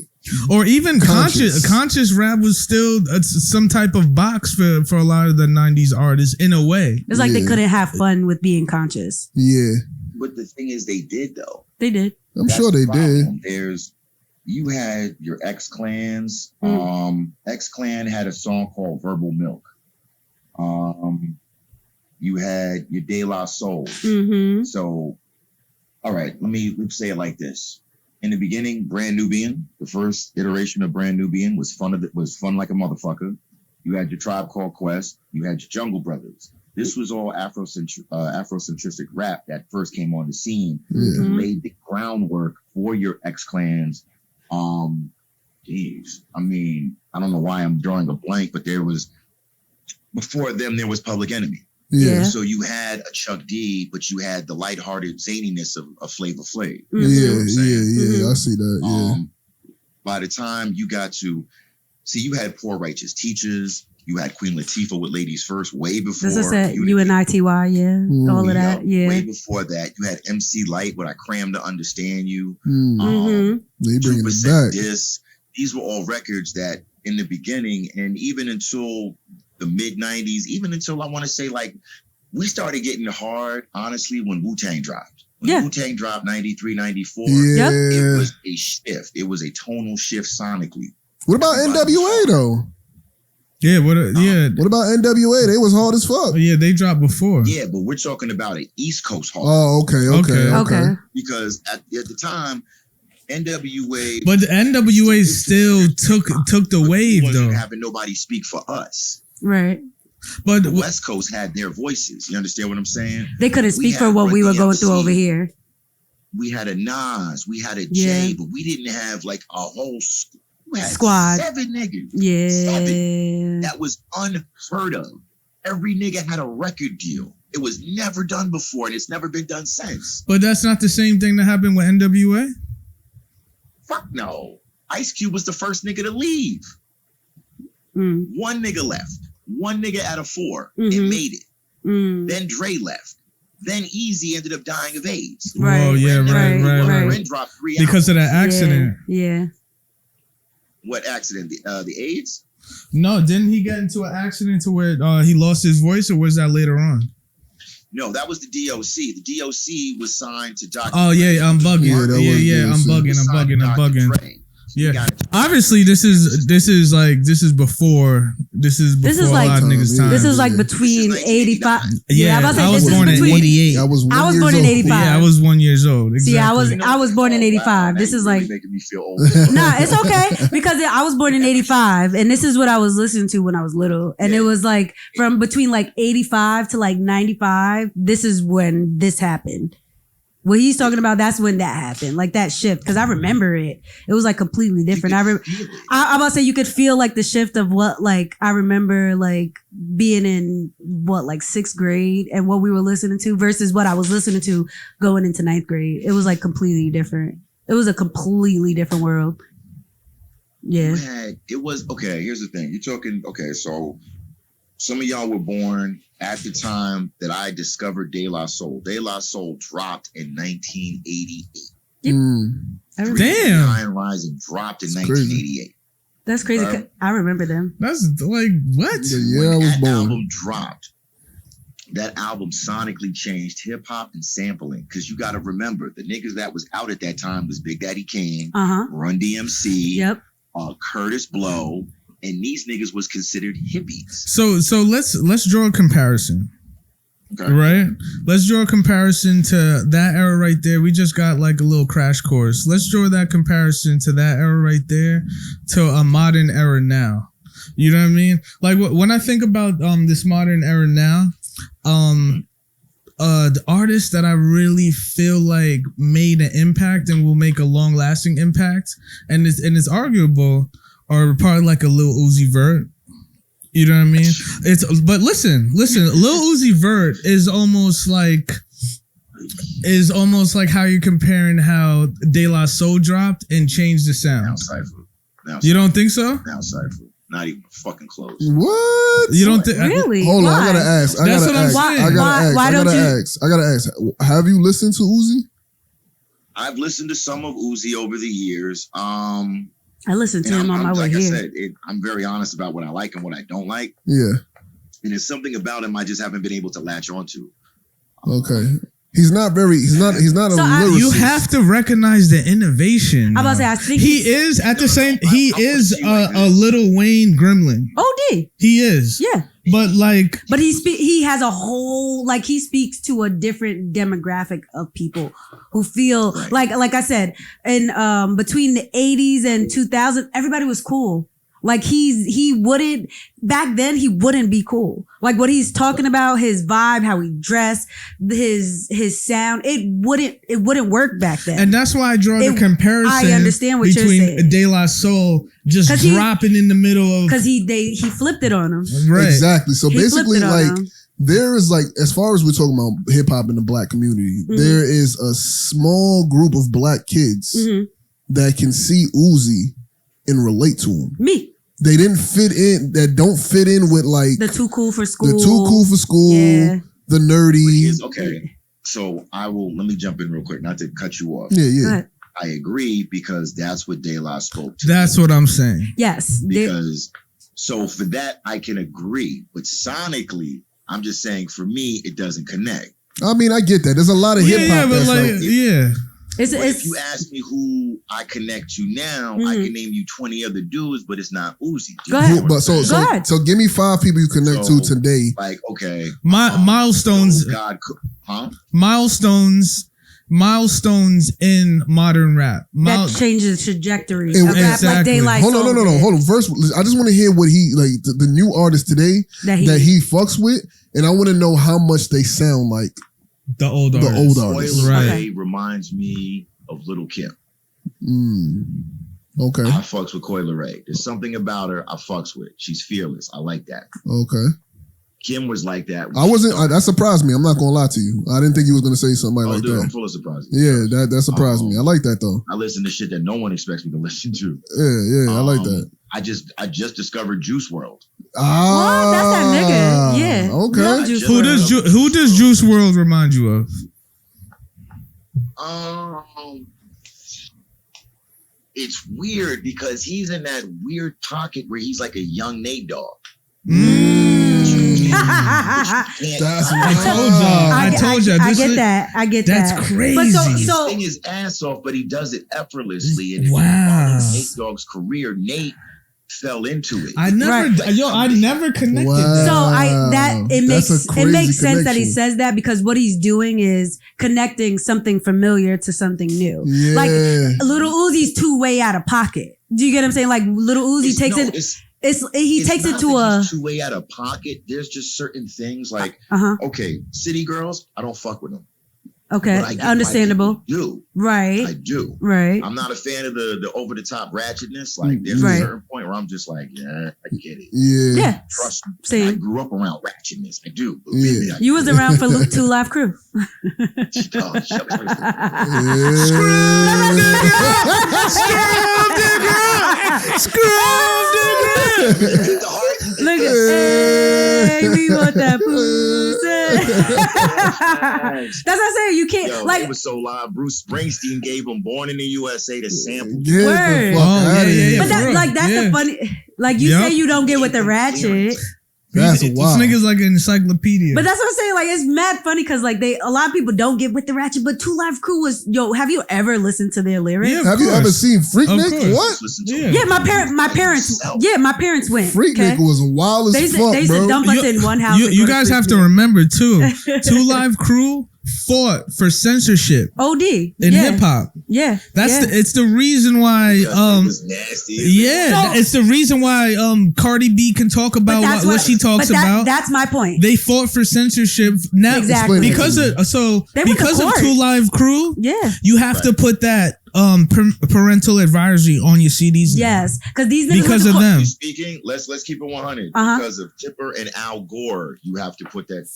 Or even conscious rap was still some type of box for a lot of the 90s artists in a way. It's like they couldn't have fun with being conscious. Yeah. But the thing is, they did though. They did. I'm sure they did. You had your X-Clans. X-Clan had a song called Verbal Milk. You had your De La Soul. Mm-hmm. So All right, let me say it like this. In the beginning, Brand Nubian, the first iteration of Brand Nubian was fun like a motherfucker. You had your Tribe Called Quest, you had your Jungle Brothers. This was all Afrocentristic rap that first came on the scene. Mm-hmm. Laid the groundwork for your X-Clans. Jeez, I mean, I don't know why I'm drawing a blank, but before them, there was Public Enemy. Yeah. So you had a Chuck D, but you had the lighthearted zaniness of Flavor Flav. Yeah, I see that. Yeah. By the time you got to you had Poor Righteous Teachers, you had Queen Latifah with Ladies First, way before. As I said, UNITY, yeah, all of that, yeah. Way before that, you had MC Light with I Cram to Understand You. They bringing it back. These were all records that in the beginning, and even until the mid 90s, even until I want to say like we started getting hard, honestly, when Wu-Tang dropped. When Wu-Tang dropped 93, 94, it was a shift. It was a tonal shift sonically. What about NWA though? Yeah, what about NWA? They was hard as fuck. Yeah, they dropped before. Yeah, but we're talking about an East Coast hard. Oh, okay. Because at the time, NWA, but the NWA still took the wave wasn't though. Having nobody speak for us, right? But the West Coast had their voices. You understand what I'm saying? They couldn't speak for what we were going through over here. We had a Nas, we had a J, but we didn't have like a whole squad. 7 niggas. Yeah. 7. That was unheard of. Every nigga had a record deal. It was never done before, and it's never been done since. But that's not the same thing that happened with NWA? Fuck no. Ice Cube was the first nigga to leave. One nigga left. One nigga out of 4. It made it. Then Dre left. Then Easy ended up dying of AIDS. Right. Oh, yeah, right. Ren dropped 3 because of that accident. Yeah. What accident? The AIDS? No, didn't he get into an accident to where he lost his voice, or was that later on? No, that was the DOC. The DOC was signed to Dr. Oh, yeah, I'm bugging. I'm bugging. Yeah, obviously this is before a lot of niggas' time. This is like between 85. Yeah, I was born in 88. I was born in 85. Yeah, I was 1 year old. Exactly. See, I was born in 85. This is like making me feel old. Nah, it's okay because I was born in 85, and this is what I was listening to when I was little, and it was like from between like 85 to like 95. This is when this happened. What he's talking about, that's when that happened, like that shift. Because I remember it. It was like completely different. I'm about to say you could feel like the shift of what, like, I remember like being in what, like 6th grade and what we were listening to versus what I was listening to going into 9th grade. It was like completely different. It was a completely different world. Yeah. It was, okay, here's the thing. You're talking, okay, so some of y'all were born at the time that I discovered De La Soul. De La Soul dropped in 1988. Damn. Lion Rising dropped in 1988. That's crazy. I remember them. That's like, what? Yeah, I was born. That album dropped, that album sonically changed hip hop and sampling. Because you got to remember, the niggas that was out at that time was Big Daddy Kane, Run DMC, Curtis Blow. And these niggas was considered hippies. So let's draw a comparison. Okay. Right? Let's draw a comparison to that era right there. We just got like a little crash course. Let's draw that comparison to that era right there to a modern era now. You know what I mean? Like when I think about this modern era now, the artists that I really feel like made an impact and will make a long lasting impact, and it's arguable, or probably like a Lil Uzi Vert. You know what I mean? But listen, Lil Uzi Vert is almost like how you're comparing how De La Soul dropped and changed the sound. You don't think so? Now Cypher. Not even fucking close. What? You don't think? Really? Hold on, I gotta ask. I gotta ask. Have you listened to Uzi? I've listened to some of Uzi over the years. I listened to him on my way here. Like I said, I'm very honest about what I like and what I don't like. Yeah. And there's something about him I just haven't been able to latch onto. Okay. He's not a lyricist. You have to recognize the innovation. I'm about to say, I think he is at the same. He is a Lil Wayne gremlin. OD. He is. Yeah. But like, but he has a whole, like, he speaks to a different demographic of people who feel like I said, in between the 80s and 2000, everybody was cool. Like he wouldn't, back then he wouldn't be cool. Like what he's talking about, his vibe, how he dressed, his sound, it wouldn't work back then. And that's why I draw the comparison. I understand what you're saying. Between De La Soul just dropping in the middle of, because he flipped it on him. Right. Exactly. So basically, like, there is, like, as far as we're talking about hip hop in the black community, there is a small group of black kids that can see Uzi and relate to him. Me. They didn't fit in, that don't fit in with, like, the too cool for school. The nerdy. Okay. So let me jump in real quick, not to cut you off. Yeah. I agree, because that's what De La spoke to. That's what I'm saying. Yes. Because, so for that, I can agree. But sonically, I'm just saying, for me, it doesn't connect. I mean, I get that. There's a lot of hip hop. But like, if you ask me who I connect to now, I can name you 20 other dudes, but it's not Uzi. Go ahead. But so give me 5 people you connect to today. Like, okay. Milestones. Milestones in modern rap. That changes the trajectory of rap. Exactly. Like Daylight. Hold on. First, I just want to hear what he, like, the new artist today that he fucks with, and I want to know how much they sound like the old artists. Coyle Ray reminds me of Little Kim. Okay. I fucks with Coyle Ray. There's something about her I fucks with. She's fearless. I like that. Okay. Kim was like that. That surprised me. I'm not going to lie to you. I didn't think you was going to say something like that. I'm full of surprises. Yeah, that surprised me. I like that, though. I listen to shit that no one expects me to listen to. Yeah, I like that. I just discovered Juice WRLD. What? That's that nigga. Yeah. Okay. Who does Juice WRLD remind you of? It's weird because he's in that weird pocket where he's like a young Nate Dogg. I told you. I get that. That's crazy. But he's sing his ass off, but he does it effortlessly. And if you follow Nate Dogg's career, Nate fell into it. I never connected. Wow. So it makes sense that he says that, because what he's doing is connecting something familiar to something new. Yeah. Like Little Uzi's too way out of pocket. Do you get what I'm saying? Like Little Uzi takes it to a two way out of pocket. There's just certain things like okay, City Girls, I don't fuck with them. Okay, understandable. I do. Right. I'm not a fan of the over the top ratchetness. Like there's a certain point where I'm just like, yeah, I get it. Yeah. Trust me. I grew up around ratchetness. I do. Yeah. You was around for 2 Live Crew. Look at, hey, we want that pussy. That's what I'm saying. You can't like. It was so live. Bruce Springsteen gave him "Born in the USA" to sample. Word. But that's the funny. Like you say, you don't get with the ratchet. That's wild. This nigga's like an encyclopedia. But that's what I'm saying. Like, it's mad funny because like a lot of people don't get with the ratchet. But 2 Live Crew was, have you ever listened to their lyrics? Yeah, have you ever seen Freaknik? What? Yeah, my parents. Yeah, my parents went. Freaknik was wild as fuck, They used to dump us in one house. You guys have to remember too. 2 Live Crew fought for censorship. OD in hip hop. Yeah, it's the reason why. It's the reason why Cardi B can talk about what she talks about. That's my point. They fought for censorship now because of 2 Live Crew. Yeah, you have to put that parental advisory on your CDs. Yes, because these niggas because of them. Speaking, let's keep it 100. Because of Tipper and Al Gore, you have to put that.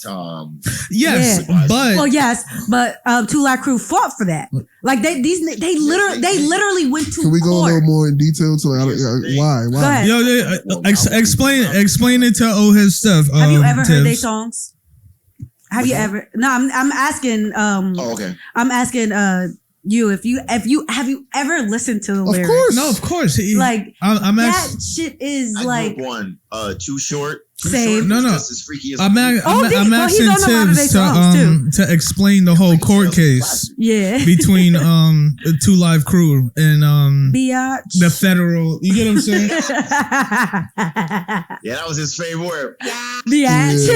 But 2 Live Crew fought for that. Like they literally went to. Can we go court. a little more in detail to why? Go ahead. Yo, explain it to his stuff. Have you ever heard their songs? Have you ever? No, I'm asking. Okay. I'm asking. Have you ever listened to the lyrics? Of course. No, of course. Like I'm that shit is I like one. Too Short. Same. No. Just as freaky as I'm asking Tibbs to explain the whole court case. Yeah. Between Two Live Crew and Biatch. the federal. You get what I'm saying? Yeah, that was his favorite word. Biatch.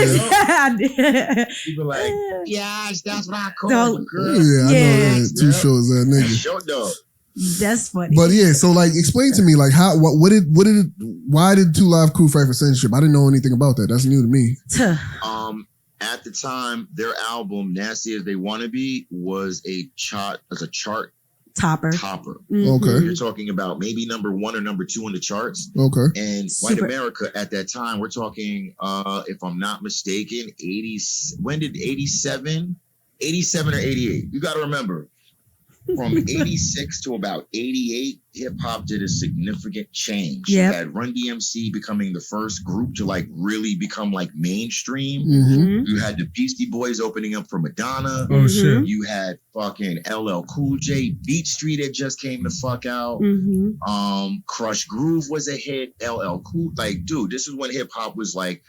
People like, Biatch, that's what I call Don't- a girl. Yeah, I know that. Two shows that nigga. Show dog. That's funny. But yeah, so like, explain to me, like, why did Two Live Crew fight for censorship? I didn't know anything about that. That's new to me. At the time, their album "Nasty as They Wanna Be" was a chart Topper. Mm-hmm. Okay. You're talking about maybe number 1 or number 2 in the charts. Okay. And White America at that time, we're talking, if I'm not mistaken, 87 or 88. You got to remember. From 86 to about 88, hip hop did a significant change. Yep. You had Run DMC becoming the first group to like really become like mainstream. Mm-hmm. You had the Beastie Boys opening up for Madonna. Oh shit! You had fucking LL Cool J, Beat Street that just came the fuck out. Crush Groove was a hit. LL Cool, like, dude, this is when hip hop was like.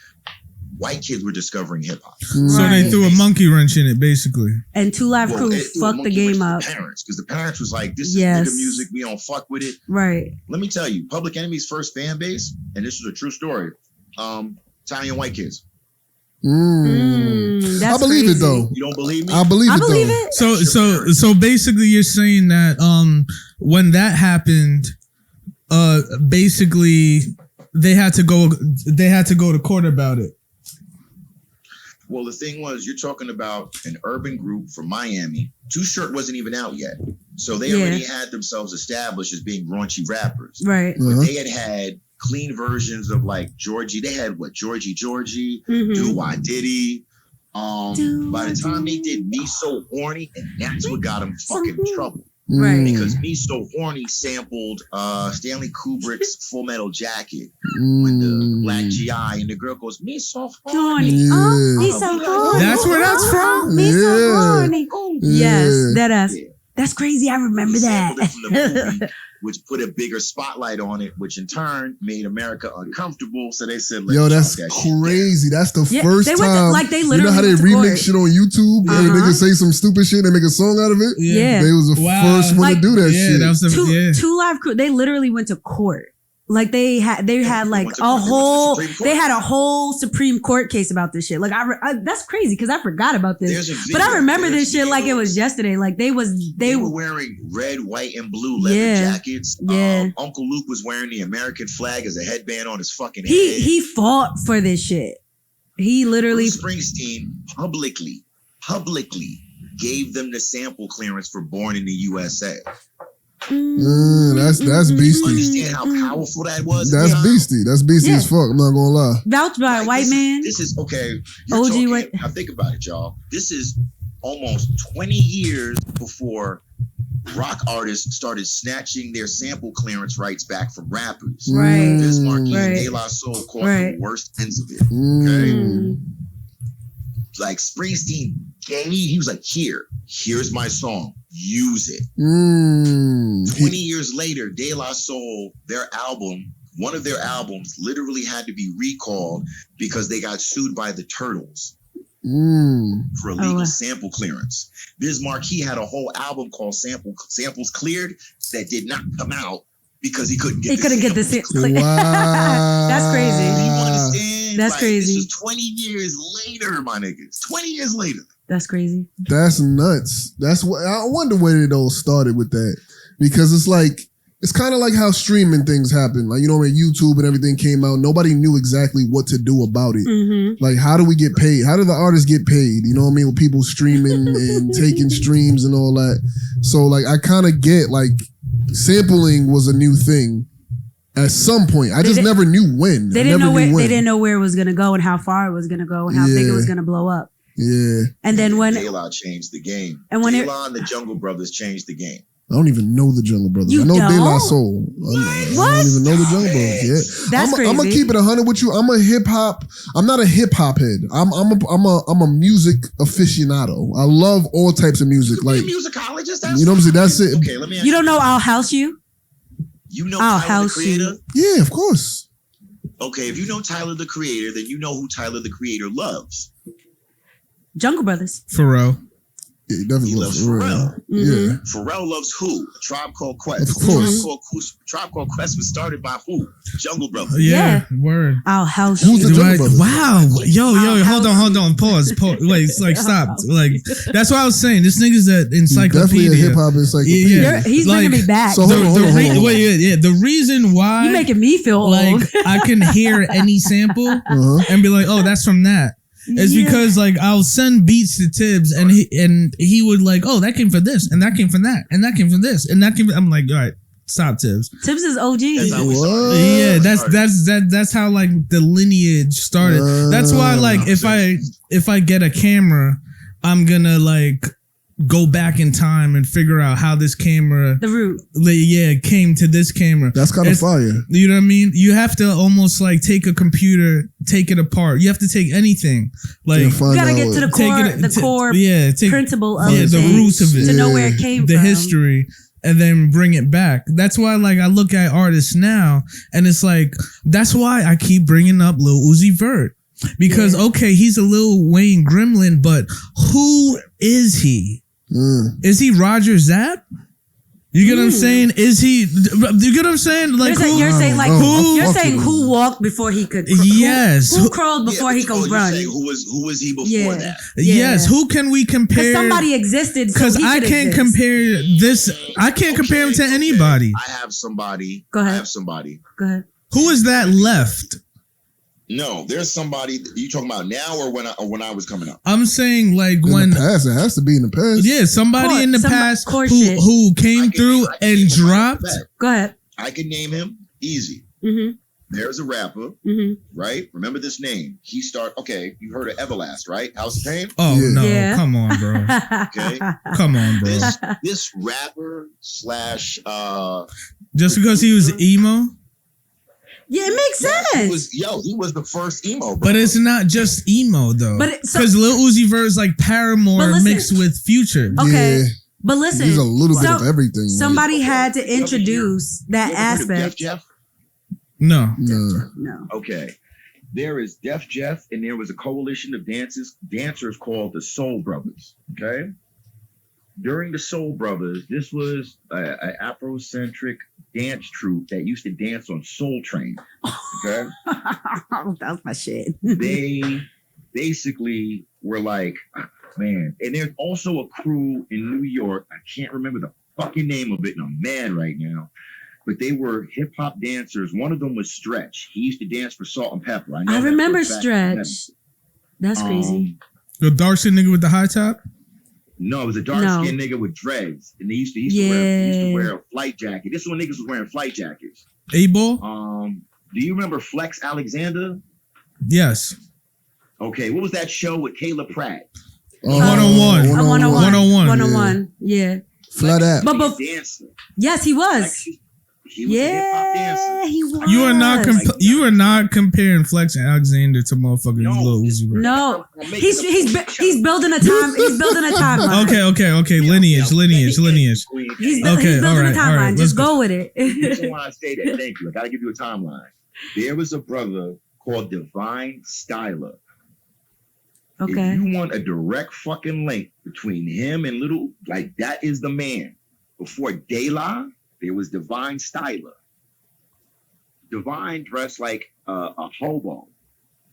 White kids were discovering hip hop, so they threw a monkey wrench in it, basically. And Two Live Crew fucked the game up. Because the parents was like, "This is nigga music. We don't fuck with it." Right. Let me tell you, Public Enemy's first fan base, and this is a true story. Italian white kids. I believe crazy. it though. You don't believe me? I believe it. So basically, you're saying that when that happened, basically they had to go to court about it. Well, the thing was, you're talking about an urban group from Miami. Too Short wasn't even out yet. So they already had themselves established as being raunchy rappers. Right. But they had clean versions of like Georgie. They had Georgie, Do Why Diddy. By the time they did Me So Horny, and that's what got them fucking in trouble. Right. Because Me So Horny sampled Stanley Kubrick's Full Metal Jacket with the black GI, and the girl goes, "Me so horny." Me so horny. That's where that's from. Me so horny. Yes, that ass. Yeah. That's crazy. I remember that. Sampled it from the movie, which put a bigger spotlight on it, which in turn made America uncomfortable. So they said, "Yo, that's crazy. That's the first time." They literally, you know how they remix shit on YouTube and niggas say some stupid shit and they make a song out of it. Yeah, they was the first one to do that shit. That was Two Live Crew. They literally went to court. Like they had like a whole Supreme Court case about this shit. Like that's crazy because I forgot about this, but I remember this shit like it was yesterday. Like they were wearing red, white, and blue leather jackets. Uncle Luke was wearing the American flag as a headband on his fucking head. He fought for this shit. He literally Bruce Springsteen publicly gave them the sample clearance for Born in the USA. That's beastie. Understand how powerful that was? That's beastie. That's beastie as fuck. I'm not gonna lie. Vouched by a white man. This is okay. OG white. Now think about it, y'all. This is almost 20 years before rock artists started snatching their sample clearance rights back from rappers. Right. Biz Markie and De La Soul caught the worst ends of it. Okay. Like Springsteen he was like, here's my song. Use it. 20 years later, De La Soul, one of their albums literally had to be recalled because they got sued by the Turtles for illegal sample clearance. Biz Markie had a whole album called Samples Cleared that did not come out because he couldn't get the sample. Wow. That's crazy. You understand? That's crazy. This is 20 years later, my niggas. 20 years later. That's crazy. That's nuts. That's what I wonder where it all started with that. Because it's kind of like how streaming things happen. Like, you know, when YouTube and everything came out, nobody knew exactly what to do about it. Like, how do we get paid? How do the artists get paid? You know what I mean? With people streaming and taking streams and all that. So, like, I kind of get, like, sampling was a new thing at some point. I just never knew when. They didn't know where it was going to go and how far it was going to go and how big it was going to blow up. Yeah. And then when De La changed the game. And when De La and the Jungle Brothers changed the game. I don't even know the Jungle Brothers. I know De La Soul. I don't even know the Jungle Brothers yet. That's crazy. I'm gonna keep it 100 with you. I'm not a hip hop head. I'm a music aficionado. I love all types of music. Like musicologist. You know what I'm saying? That's it. Okay, let me ask you don't know I'll House You? You know I'll Tyler, House the creator? You. Yeah, of course. Okay, if you know Tyler the Creator, then you know who Tyler the Creator loves. Jungle Brothers. Pharrell. Yeah, he definitely loves Pharrell. Mm-hmm. Yeah. Pharrell loves who? A Tribe Called Quest. Of course. Tribe Called Quest was started by who? Jungle Brothers. Yeah, word. Our house. Who's the Jungle Brothers? Wow. Yo, hold on. Pause. Wait, like, stop. Like, that's what I was saying. This nigga's an encyclopedia. Definitely a hip-hop encyclopedia. Yeah. He's bringing me back. So hold on. The reason why... You making me feel old. Like, I can hear any sample and be like, oh, that's from that. It's because like I'll send beats to Tibbs and he would like, oh, that came from this and that came from that and that came from this and that came from... I'm like, all right, stop, Tibbs. Tibbs is OG. Yeah, that's how like the lineage started. That's why like if I get a camera, I'm gonna like go back in time and figure out how this camera, the root, came to this camera. That's kind of fire. You know what I mean? You have to almost like take a computer, take it apart. You have to take anything. Like you gotta get to the core, principle of it, the roots of it, to know where it came the from, history, and then bring it back. That's why like I look at artists now, and it's like that's why I keep bringing up Lil Uzi Vert. Because okay, he's a Lil Wayne gremlin, but who is he? Is he Roger Zapp? You get what I'm saying? Is he? You get what I'm saying? Like you're saying who walked before he could? Yes. Who crawled before he could run? Who was he before that? Yes. Who can we compare? Somebody existed. Because I can't compare this. I can't compare him to anybody. I have somebody. Go ahead. I have somebody. Go ahead. Who is that left? No, there's somebody. You talking about now or when I was coming up? I'm saying like in when the past, it has to be in the past. Yeah, somebody in the past who came through and dropped. Go ahead. I can name him easy. Mm-hmm. There's a rapper, right? Remember this name. He okay, you heard of Everlast, right? House of Pain? Oh, no. Come on, bro. Okay. Come on, bro. This rapper / just because he was emo? Yeah, it makes sense. He was the first emo, bro. But it's not just emo, though. Because Lil Uzi Vert is like Paramore mixed with Future. Okay. Yeah. But listen. There's a little bit of everything. Somebody had to introduce that aspect. Def Jeff? No. Okay. There is Def Jeff, and there was a coalition of dancers called the Soul Brothers. Okay? During the Soul Brothers, this was an Afrocentric dance troupe that used to dance on Soul Train. Okay? That's my shit. They basically were like, man. And there's also a crew in New York. I can't remember the fucking name of it, and I'm mad right now. But they were hip hop dancers. One of them was Stretch. He used to dance for Salt and Pepper. I remember Stretch. That's crazy. The dark skin nigga with the high top? No, it was a dark-skinned nigga with dreads. And they used to wear a flight jacket. This is when niggas was wearing flight jackets. A-Ball? Do you remember Flex Alexander? Yes. Okay, what was that show with Kayla Pratt? 101. 101. Yeah. Flat out. But yes, he was. He was a hip-hop dancer. He was. You are not comparing Flex and Alexander to motherfucking Lil Uzi Vert. No, he's building a time. He's building a timeline. Okay. Lineage. He's building a timeline. Just go with it. That's why I say that. Thank you. I gotta give you a timeline. There was a brother called Divine Styler. Okay. If you want a direct fucking link between him and that is the man. Before De La, there was Divine Styler. Divine dressed like a hobo.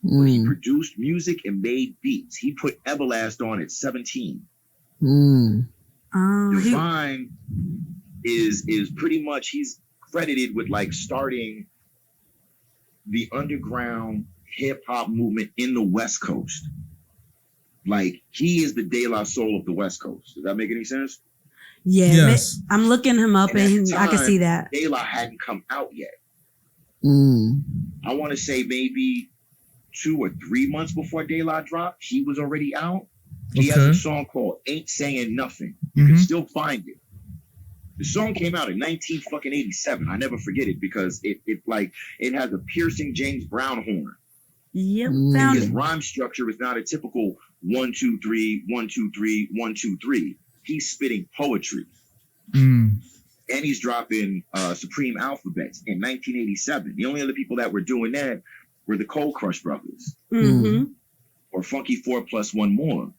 He produced music and made beats. He put Everlast on at 17. Divine is pretty much, he's credited with like starting the underground hip hop movement in the West Coast. Like, he is the De La Soul of the West Coast. Does that make any sense? Yeah, yes. I'm looking him up and I can see that. De La hadn't come out yet. I want to say maybe 2 or 3 months before De La dropped, he was already out. He has a song called Ain't Saying Nothing. You can still find it. The song came out in 1987. I never forget it because it has a piercing James Brown horn. Yep, and his rhyme structure is not a typical 1 2 3 1 2 3 1 2 3. He's spitting poetry. And he's dropping Supreme Alphabets in 1987. The only other people that were doing that were the Cold Crush Brothers. Mm-hmm. Or Funky 4+1 More.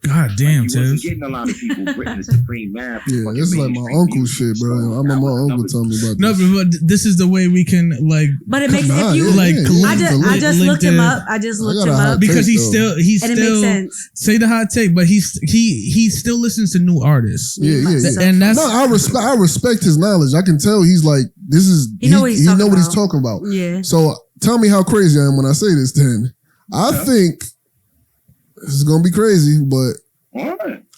God damn, like, he wasn't getting a lot of people written the supreme math. Yeah, it's like my uncle shit, bro. I remember my uncle telling me about this. No, but this is the way we can like. But it makes if you like. I just looked him up. I just looked him up because he's still and it makes sense. Say the hot take, but he still listens to new artists. Yeah. And that's I respect his knowledge. I can tell he's like he know what he's talking about. Yeah. So tell me how crazy I am when I say this. Then I think. This is gonna be crazy, but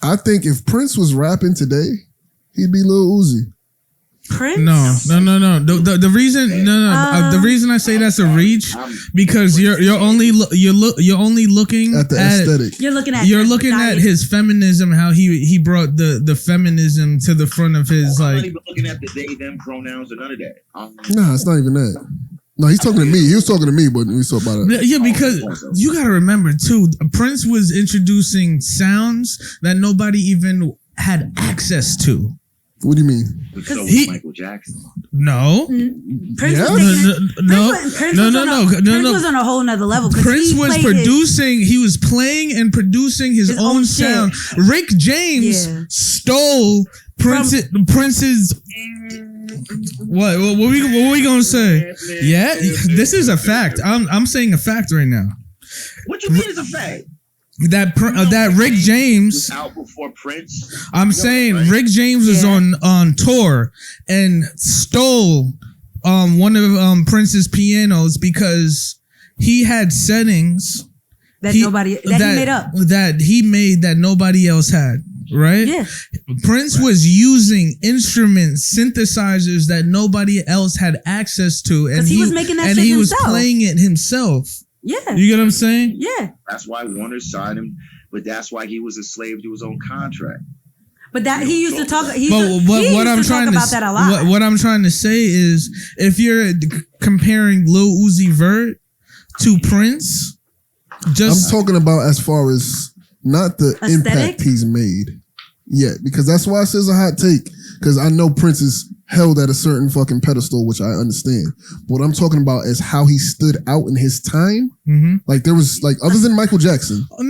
I think if Prince was rapping today, he'd be Lil Uzi. Prince? No. The reason the reason I say that's a reach because you're only looking at the aesthetic. You're looking at his feminism, how he brought the feminism to the front of his I'm like. not even looking at the they them pronouns or none of that. No, it's not even that. No, he's talking to me. He was talking to me, but we saw about it. Yeah, because you got to remember too, Prince was introducing sounds that nobody even had access to. What do you mean? So was Michael Jackson. No. Prince was on a whole nother level. Prince was producing. He was playing and producing his own sound. Rick James stole Prince's. What we gonna say? Yeah, this is a fact. I'm saying a fact right now. What you mean is a fact? That Rick James was out before Prince. I'm saying right? Rick James was on tour and stole one of Prince's pianos because he had settings that he made up that nobody else had. Right? Yeah. Prince was using instruments, synthesizers that nobody else had access to, and he was making that and shit he himself. was playing it himself. Yeah. You get what I'm saying? Yeah. That's why Warner signed him, but that's why he was a slave to his own contract. But that he used to talk. What I'm trying to say is, if you're comparing Lil Uzi Vert to Prince, I'm talking about as far as not the impact he's made yet, because that's why it says a hot take. Because I know Prince is held at a certain fucking pedestal, which I understand. But what I'm talking about is how he stood out in his time. Mm-hmm. Like there was like other than Michael Jackson. But I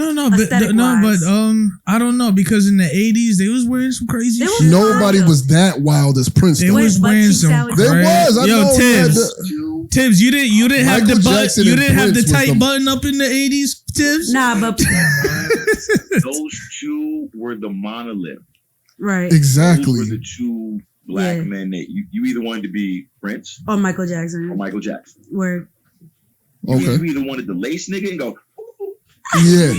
don't know, because in the 80s they was wearing some crazy shit. Nobody was that wild as Prince. They was wearing some. There was. I know. Tibbs, you didn't have the button. You didn't have the tight button up in the 80s, Tibbs. Nah, but those two were the monolith. Right. Exactly. Those were the two black men that you either wanted to be Prince or Michael Jackson. Word. Okay. You either wanted the lace nigga and go. Yeah.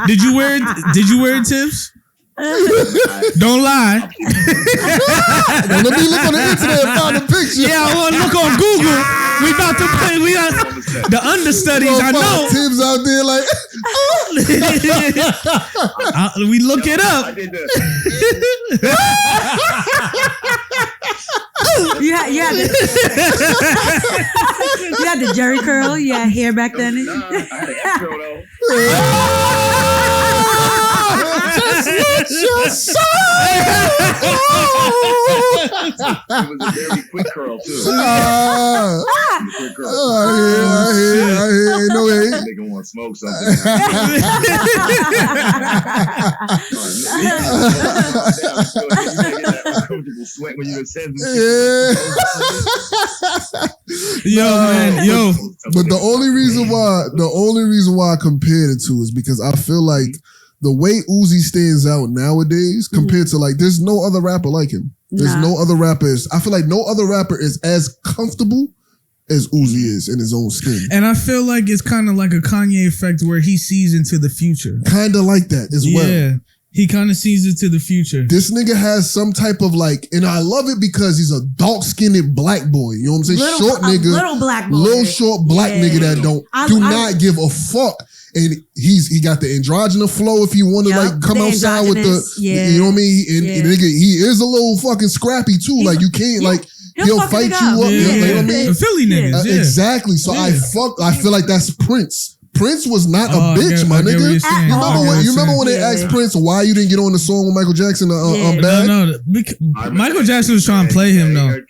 Did you wear it, Tibbs? Don't lie. Let me look on the internet and find a picture. Yeah, I want to look on Google. We about to play. We got the understudies. I know. Tibbs out there like. We look it up. You had the jerry curl. You had hair back then. I had an F curl though. Just your soul. It was a very quick curl too. Quick curl. I hear. No way. Nigga want to smoke something. Uncomfortable sweat when you said this. Yo. But the only reason why I compared it to is because I feel like the way Uzi stands out nowadays compared to like, there's no other rapper like him. There's no other rappers. I feel like no other rapper is as comfortable as Uzi is in his own skin. And I feel like it's kind of like a Kanye effect where he sees into the future. Kind of like that as well. Yeah. He kind of sees into the future. This nigga has some type of like, and I love it because he's a dark-skinned black boy. You know what I'm saying? Short nigga. Little black boy. Little short black nigga that do not give a fuck. And he got the androgynous flow if you want to like come outside with the, you know what I mean? And nigga, he is a little fucking scrappy too. Like you can't like, he'll fight you up. You know what I mean? Philly niggas. Exactly. So I feel like that's Prince Prince was not a bitch, my nigga. You remember when they asked Prince why you didn't get on the song with Michael Jackson? Bad? No. Michael Jackson was trying to play him though.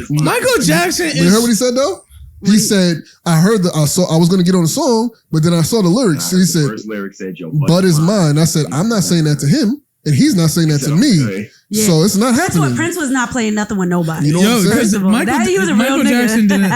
Michael Jackson. You heard what he said though? He said, I was going to get on the song, but then I saw the lyrics. And he said, first lyric said, Bud is mine. I said, I'm not saying that to him, and he's not saying that to me. Yeah. So it's not happening. Prince was not playing nothing with nobody. You know what I'm saying? He was a real nigga. Jackson didn't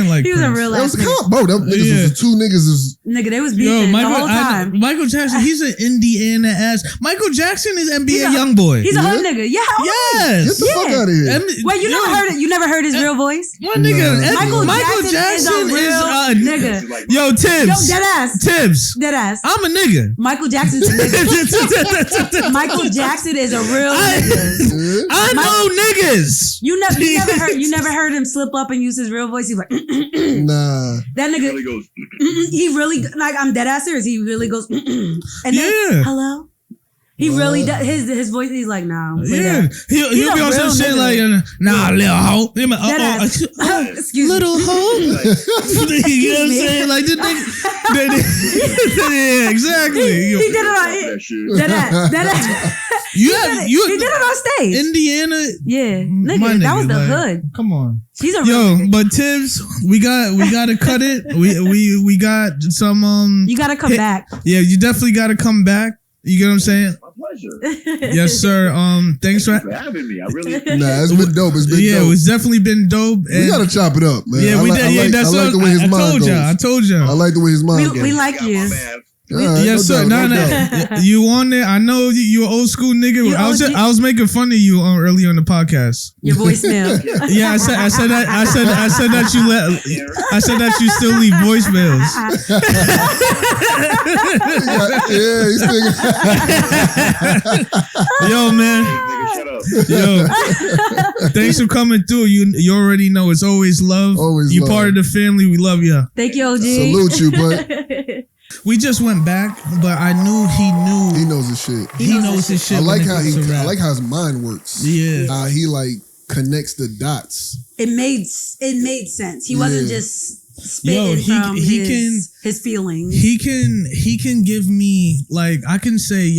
like Prince. He was a real ass nigga. Bro, them niggas was two niggas. Nigga, they was beefing the whole time. Michael Jackson, he's an Indiana ass. Michael Jackson is NBA YoungBoy. He's a hood nigga. Yeah. Yes. Get the fuck out of here. Wait, you never heard his real voice? One nigga. Michael Jackson is a real nigga. Yo, Tibbs. Yo, dead ass. Tibbs. Dead ass. I'm a nigga. Michael Jackson's a nigga. Michael Jackson is a real nigga. I know niggas. You never heard him slip up and use his real voice. He's like, nah. That nigga really goes. He really like I'm dead ass serious. He really goes. And then hello. He really does his voice. He's like, nah. Yeah, he'll be on some shit like, nah, little hoe. Excuse little hoe. You know what I'm saying? Like this nigga. Yeah, exactly. He did it on he did it on stage. Indiana. Yeah, nigga, that was the hood. Come on. He's a real nigga. But Tibbs, we gotta cut it. We got some You gotta come back. Yeah, you definitely gotta come back. You get what I'm saying? My pleasure. Yes, sir. Thanks for having me. I really it's been dope. It's been dope. It's definitely been dope. We gotta chop it up, man. Yeah, we did. I like the way his mind goes. I told you. I like the way his mind goes. We like you. Yes, sir. No. You on there? I know you an old school nigga. I was making fun of you earlier on the podcast. Your voicemail. Yeah, I said that you still leave voicemails. He's thinking. Yo, man. Yo, thanks for coming through. You already know it's always love. Always you love. Part of the family. We love you. Thank you, OG. Salute you, bud. We just went back, but I knew he knew. He knows his shit. He knows his shit. I like how his mind works. Yeah. He like connects the dots. It made sense. He wasn't just spitting from his feelings. He can give me like I can say,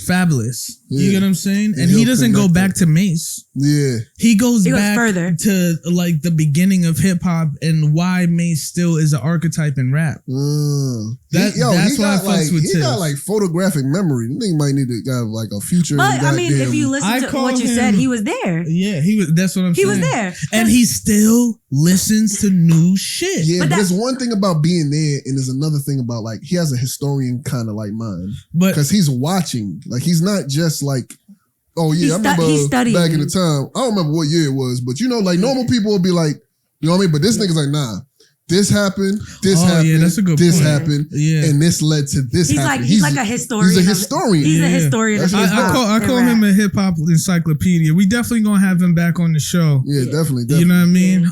Fabulous. Yeah. You get what I'm saying? And he doesn't go back to Mace. Yeah. He goes back further to like the beginning of hip hop and why Mace still is an archetype in rap. That's why I fucks with Tibbs. He got like photographic memory. I think he might need to have like a future. But I mean, if you listen to what you said, he was there. Yeah, he was. That's what I'm saying. He was there, and he still listens to new shit. Yeah, but there's one thing about being there, and there's another thing about like he has a historian kind of like mind, but because he's watching, like he's not just like. Oh yeah, I remember back in the time. I don't remember what year it was, but like normal people will be like, you know what I mean? But this nigga's like, nah. This happened. This happened. Yeah, that's a good this point. happened. Yeah. And this led to this. He's like a historian. He's a historian. He's a historian. I call him a hip hop encyclopedia. We definitely gonna have him back on the show. Yeah, definitely. You know what I mean?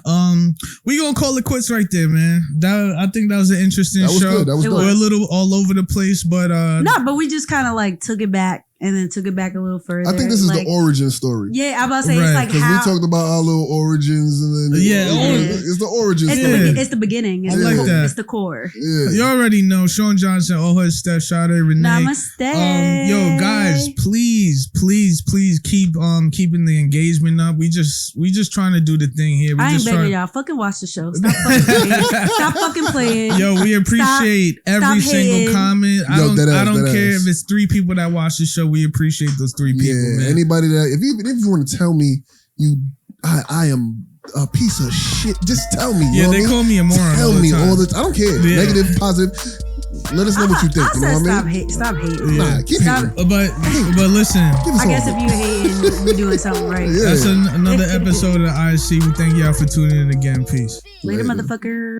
We gonna call it quits right there, man. I think that was an interesting show. Good. That was We're a little all over the place, but but we just kind of like took it back. And then took it back a little further. I think this is the origin story. Yeah, I'm about to say it's like how we talked about our little origins, and then it's the origin story. It's the beginning. It's that. It's the core. Yeah. You already know Sean Johnson, Ohood Steph, Sade, Renee. Namaste. Yo, guys, please keep keeping the engagement up. We just trying to do the thing here. I ain't begging y'all. Fucking watch the show. Stop fucking playing. Stop fucking playing. Yo, we appreciate every single comment. I don't care if it's 3 people that watch the show. We appreciate those 3 people. Yeah, man. Anybody that if you want to tell me I am a piece of shit, just tell me. Yeah, they call me a moron. Tell me all the time. I don't care. Yeah. Negative, positive. Let us know what you think. You know what I mean? Stop hating. Nah, keep hating. But listen. I guess if you hating, we're doing something right. Yeah. That's another episode of the IC. We thank y'all for tuning in again. Peace. Later, motherfucker.